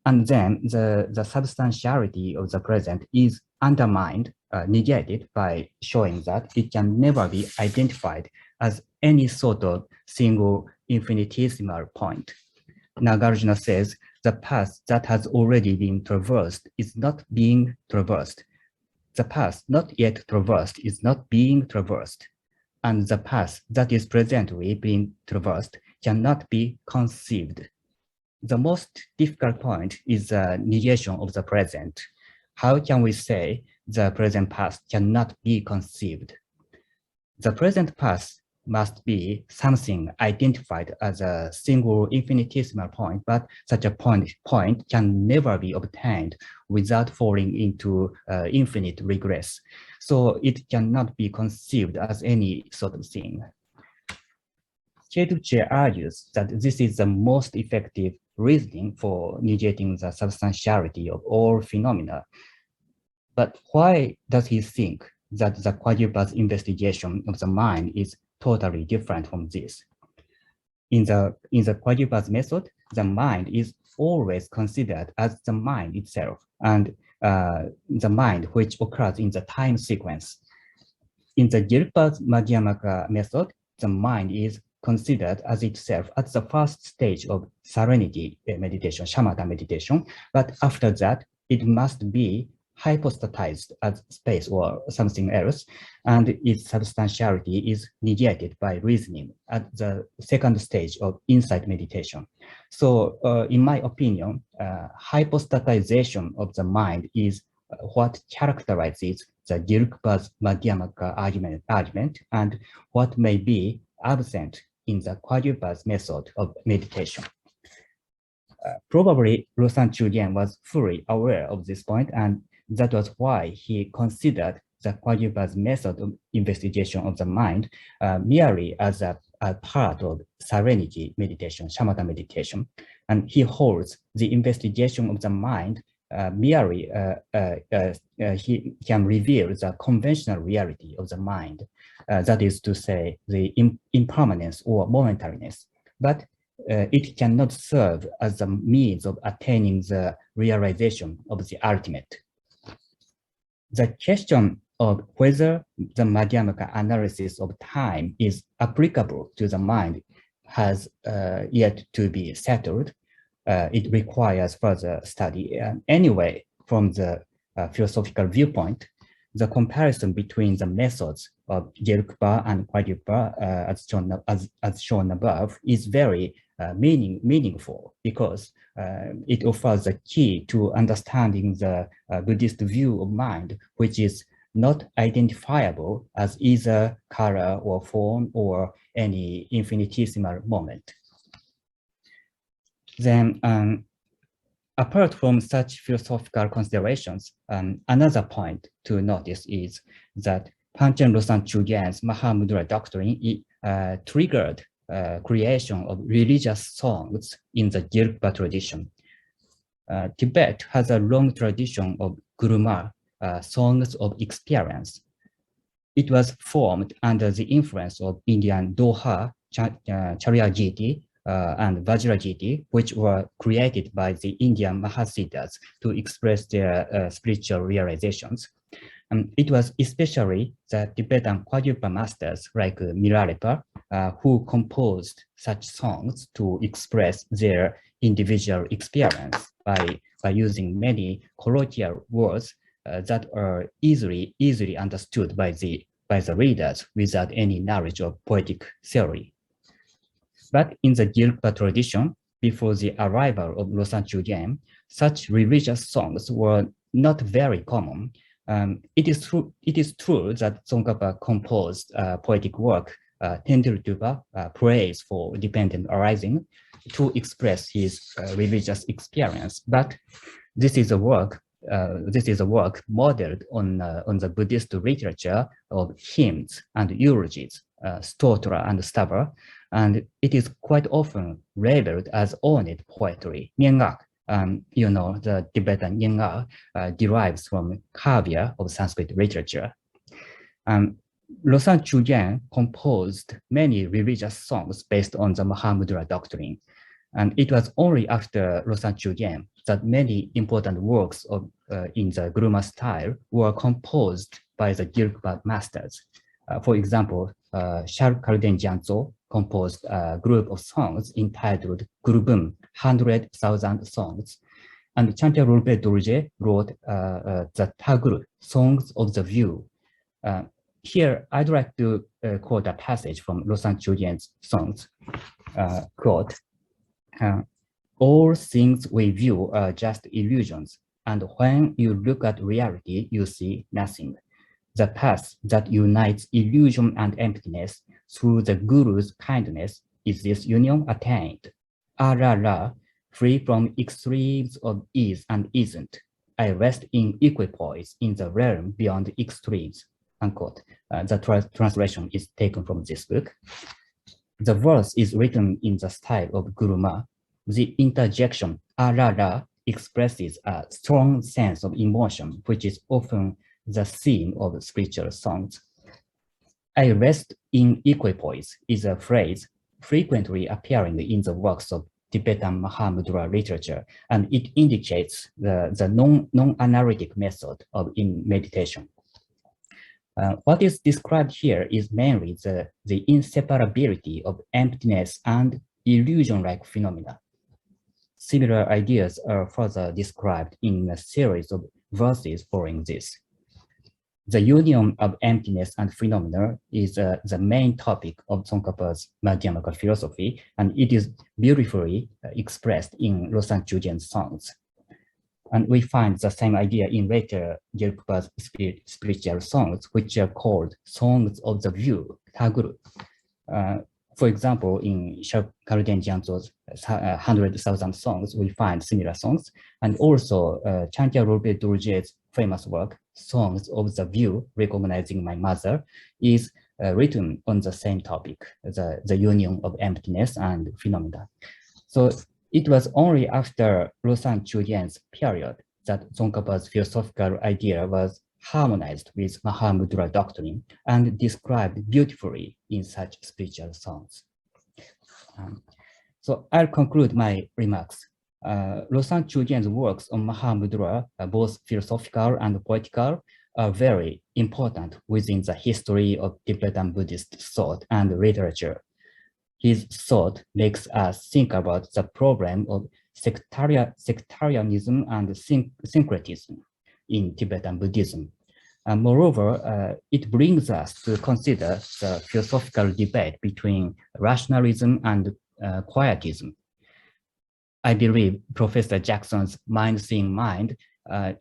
And then the substantiality of the present is undermined, negated by showing that it can never be identified as any sort of single infinitesimal point. Nagarjuna says the path that has already been traversed is not being traversed. The path not yet traversed is not being traversed. And the path that is presently being traversed cannot be conceived. The most difficult point is the negation of the present. How can we say the present past cannot be conceived? The present past must be something identified as a single infinitesimal point, but such a point can never be obtained without falling into infinite regress. So it cannot be conceived as any sort of thing. Tues argues that this is the most effective reasoning for negating the substantiality of all phenomena. But why does he think that the Kagyupa's investigation of the mind is totally different from this? In the Kagyupa's method, the mind is always considered as the mind itself and the mind which occurs in the time sequence. In the Gelugpa's Madhyamaka method, the mind is considered as itself at the first stage of serenity meditation, shamatha meditation, but after that, it must be hypostatized as space or something else, and its substantiality is negated by reasoning at the second stage of insight meditation. So in my opinion, hypostatization of the mind is what characterizes the Gelugpa's Madhyamaka argument and what may be absent in the Kagyupa's method of meditation. Probably Losang Chugyen was fully aware of this point, and that was why he considered the Kagyupa's method of investigation of the mind merely as a part of serenity meditation, shamatha meditation. And he holds the investigation of the mind merely he can reveal the conventional reality of the mind, that is to say, the impermanence or momentariness, but it cannot serve as a means of attaining the realization of the ultimate. The question of whether the Madhyamaka analysis of time is applicable to the mind has yet to be settled. It requires further study. Anyway, from the philosophical viewpoint, the comparison between the methods of Gelugpa and Kagyupa, as shown above, is very meaningful because it offers the key to understanding the Buddhist view of mind, which is not identifiable as either color or form or any infinitesimal moment. Then, apart from such philosophical considerations, another point to notice is that Panchen Losang Chugyen's Mahamudra doctrine triggered creation of religious songs in the Gyurpa tradition. Tibet has a long tradition of guruma, songs of experience. It was formed under the influence of Indian Doha, Charyagiti, and Vajragiti, which were created by the Indian Mahasiras to express their spiritual realizations. It was especially the Tibetan Kwadrupa masters like Milarepa who composed such songs to express their individual experience by using many colloquial words that are easily understood by the readers without any knowledge of poetic theory. But in the Gyurpa tradition, before the arrival of Losang Chugyen, such religious songs were not very common. It is true that Tsongkhapa composed poetic work, Tendirtupa, praise for dependent arising, to express his religious experience. But this is a work modeled on the Buddhist literature of hymns and eulogies, stotra and stava, and it is quite often labeled as ornate poetry, nyengak. The Tibetan nyengak derives from kavya of Sanskrit literature. Losang Chugyen composed many religious songs based on the Mahamudra doctrine. And it was only after Losang Chugyen that many important works in the Guruma style were composed by the Gyurpa masters. For example, Carleton Gyantso composed a group of songs entitled Gurubum, 100,000 Songs. And Chantia Ronpe Dorje wrote the Taguru, Songs of the View. Here, I'd like to quote a passage from Losang Chugyen's songs. Quote, all things we view are just illusions, and when you look at reality, you see nothing. The path that unites illusion and emptiness through the Guru's kindness is this union attained. Ra, free from extremes of is and isn't. I rest in equipoise in the realm beyond extremes. Unquote. The translation is taken from this book. The verse is written in the style of Guruma. The interjection ra expresses a strong sense of emotion, which is often the theme of spiritual songs. I rest in equipoise is a phrase frequently appearing in the works of Tibetan Mahamudra literature, and it indicates the non-analytic method in meditation. What is described here is mainly the inseparability of emptiness and illusion-like phenomena. Similar ideas are further described in a series of verses following this. The union of emptiness and phenomena is the main topic of Tsongkhapa's Madhyamaka philosophy, and it is beautifully expressed in Losang Chugyen's songs. And we find the same idea in later Gyurpa's spiritual songs, which are called Songs of the View, Taguru. For example, in Carleton Gyantso's 100,000 Songs, we find similar songs, and also Chantia Ronpe Dorje's famous work, Songs of the View, Recognizing My Mother, is written on the same topic, the union of emptiness and phenomena. So it was only after Losang Chugyen's period that Tsongkhapa's philosophical idea was harmonized with Mahamudra doctrine and described beautifully in such spiritual songs. So I'll conclude my remarks. Losang Chugyen's works on Mahamudra, both philosophical and poetical, are very important within the history of Tibetan Buddhist thought and literature. His thought makes us think about the problem of sectarianism and syncretism in Tibetan Buddhism. And moreover, it brings us to consider the philosophical debate between rationalism and quietism. I believe Professor Jackson's Mind-Seeing Mind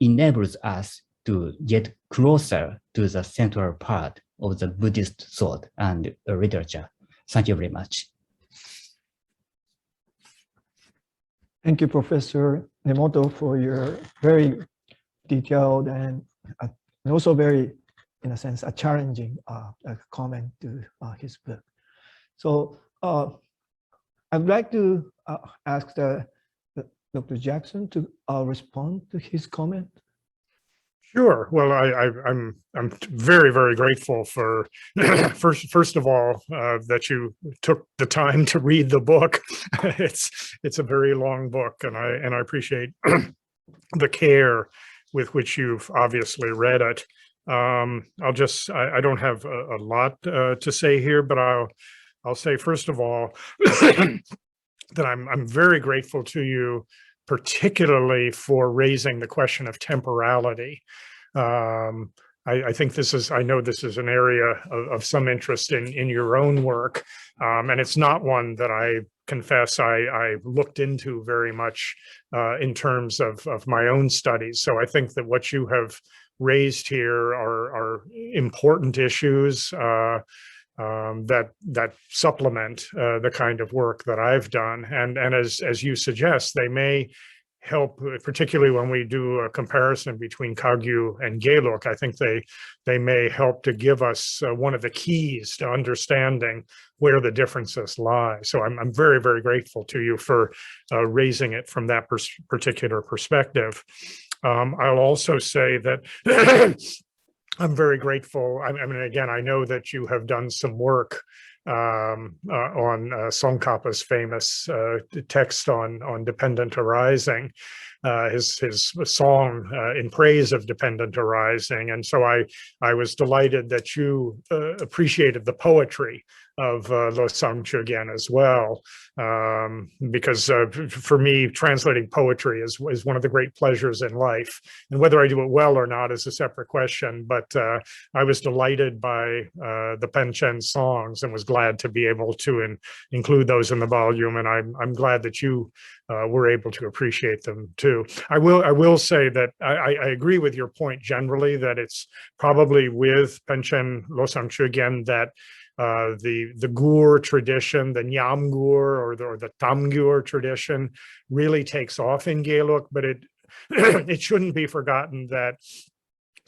enables us to get closer to the central part of the Buddhist thought and literature. Thank you very much. Thank you, Professor Nemoto, for your very detailed and also very, in a sense, a challenging comment to his book. So I'd like to ask Dr. Jackson to respond to his comment. Sure. Well, I'm very, very grateful for first of all that you took the time to read the book. It's a very long book, and I appreciate the care with which you've obviously read it. I don't have a lot to say here, but I'll say first of all that I'm very grateful to you, particularly for raising the question of temporality. I think I know this is an area of some interest in your own work, and it's not one that I confess I looked into very much in terms of my own studies. So I think that what you have raised here are important issues that supplement the kind of work that I've done, and as you suggest, they may help, particularly when we do a comparison between Kagyu and Geluk. I think they may help to give us one of the keys to understanding where the differences lie. So I'm very, very grateful to you for raising it from that particular perspective. I'll also say that I'm very grateful. I mean, again, I know that you have done some work on Tsongkhapa's famous text on dependent arising, his song in praise of dependent arising. And so I was delighted that you appreciated the poetry of Losang Chogyен as well, because for me, translating poetry is one of the great pleasures in life. And whether I do it well or not is a separate question, but I was delighted by the Panchen songs and was glad to be able to include those in the volume. And I'm glad that you were able to appreciate them too. I will say that I agree with your point generally, that it's probably with Panchen Losang Chogyen that the Gur tradition, the Nyam Gur or the Tam Gur tradition really takes off in Geluk, but it shouldn't be forgotten that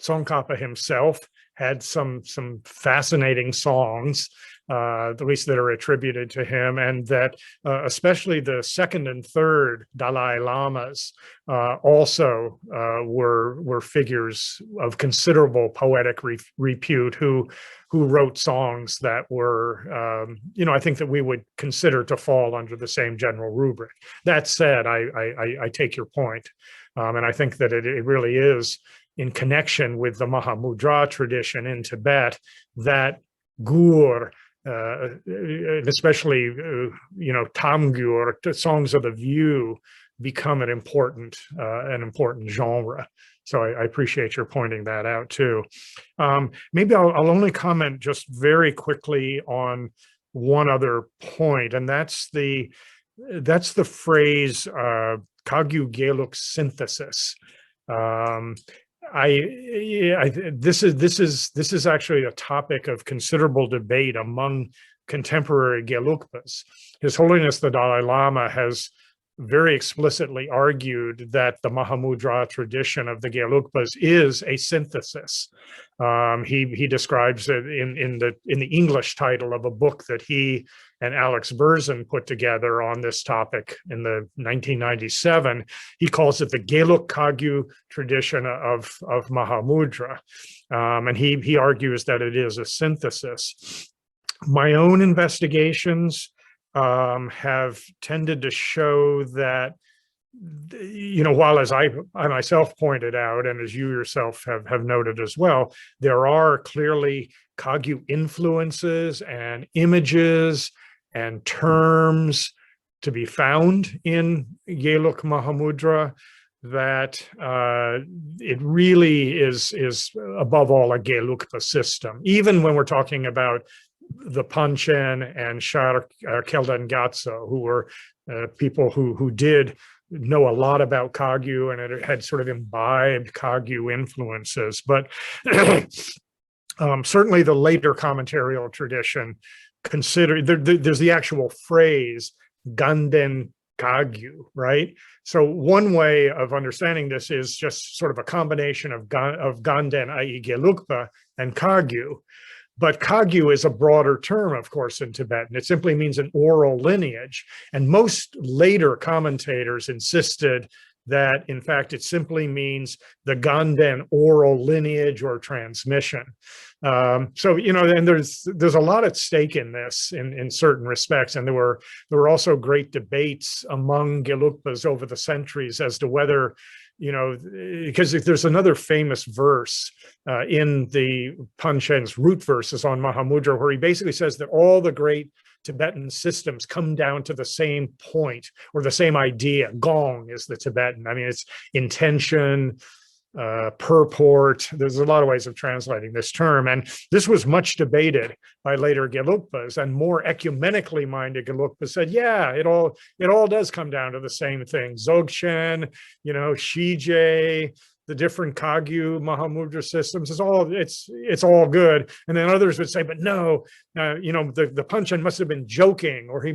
Tsongkhapa himself had some fascinating songs, at least that are attributed to him, and that especially the second and third Dalai Lamas also were figures of considerable poetic repute who wrote songs that were, I think that we would consider to fall under the same general rubric. That said, I take your point, and I think that it really is in connection with the Mahamudra tradition in Tibet that Gur, especially Tam Gur, songs of the view, become an important genre. So I appreciate your pointing that out too. Maybe I'll only comment just very quickly on one other point, and that's the phrase Kagyu Geluk synthesis. This is actually a topic of considerable debate among contemporary Gelugpas. His Holiness the Dalai Lama has very explicitly argued that the Mahamudra tradition of the Gelugpas is a synthesis. He describes it in the English title of a book that he and Alex Berzin put together on this topic in the 1997. He calls it the Geluk Kagyu tradition of Mahamudra, and he argues that it is a synthesis. My own investigations have tended to show that, while as I myself pointed out, and as you yourself have noted as well, there are clearly Kagyu influences and images and terms to be found in Geluk Mahamudra, that it really is above all a Gelugpa system. Even when we're talking about the Panchen and Shar Keldan Gatso, who were people who did know a lot about Kagyu, and it had sort of imbibed Kagyu influences. But certainly the later commentarial tradition there's the actual phrase Ganden Kagyu, right? So one way of understanding this is just sort of a combination of Ganden, i.e. Gelugpa, and Kagyu. But Kagyu is a broader term, of course, in Tibetan. It simply means an oral lineage. And most later commentators insisted that, in fact, it simply means the Ganden oral lineage or transmission. So, you know, and there's a lot at stake in this in certain respects. And there were also great debates among Gelugpas over the centuries as to whether, you know, because there's another famous verse in the Panchen's root verses on Mahamudra, where he basically says that all the great Tibetan systems come down to the same point or the same idea. Gong is the Tibetan. I mean, it's intention, purport. There's a lot of ways of translating this term. And this was much debated by later Gelugpas, and more ecumenically minded Gelugpas said, yeah, it all does come down to the same thing. Dzogchen, you know, Shije, the different Kagyu Mahamudra systems, it's all good. And then others would say, but no, you know, the Panchen must have been joking, or he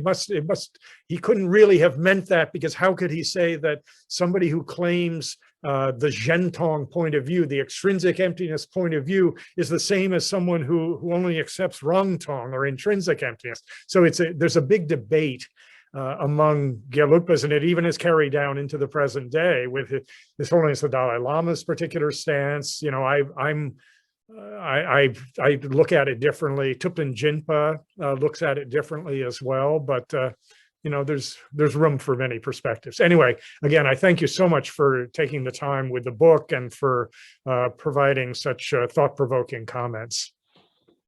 couldn't really have meant that, because how could he say that somebody who claims the Zhentong point of view, the extrinsic emptiness point of view, is the same as someone who only accepts Rangtong or intrinsic emptiness. So there's a big debate among Gelugpas, and it even is carried down into the present day with His Holiness the Dalai Lama's particular stance. You know, I look at it differently. Tupten Jinpa looks at it differently as well, but you know, there's room for many perspectives. Anyway, again, I thank you so much for taking the time with the book and for providing such thought-provoking comments.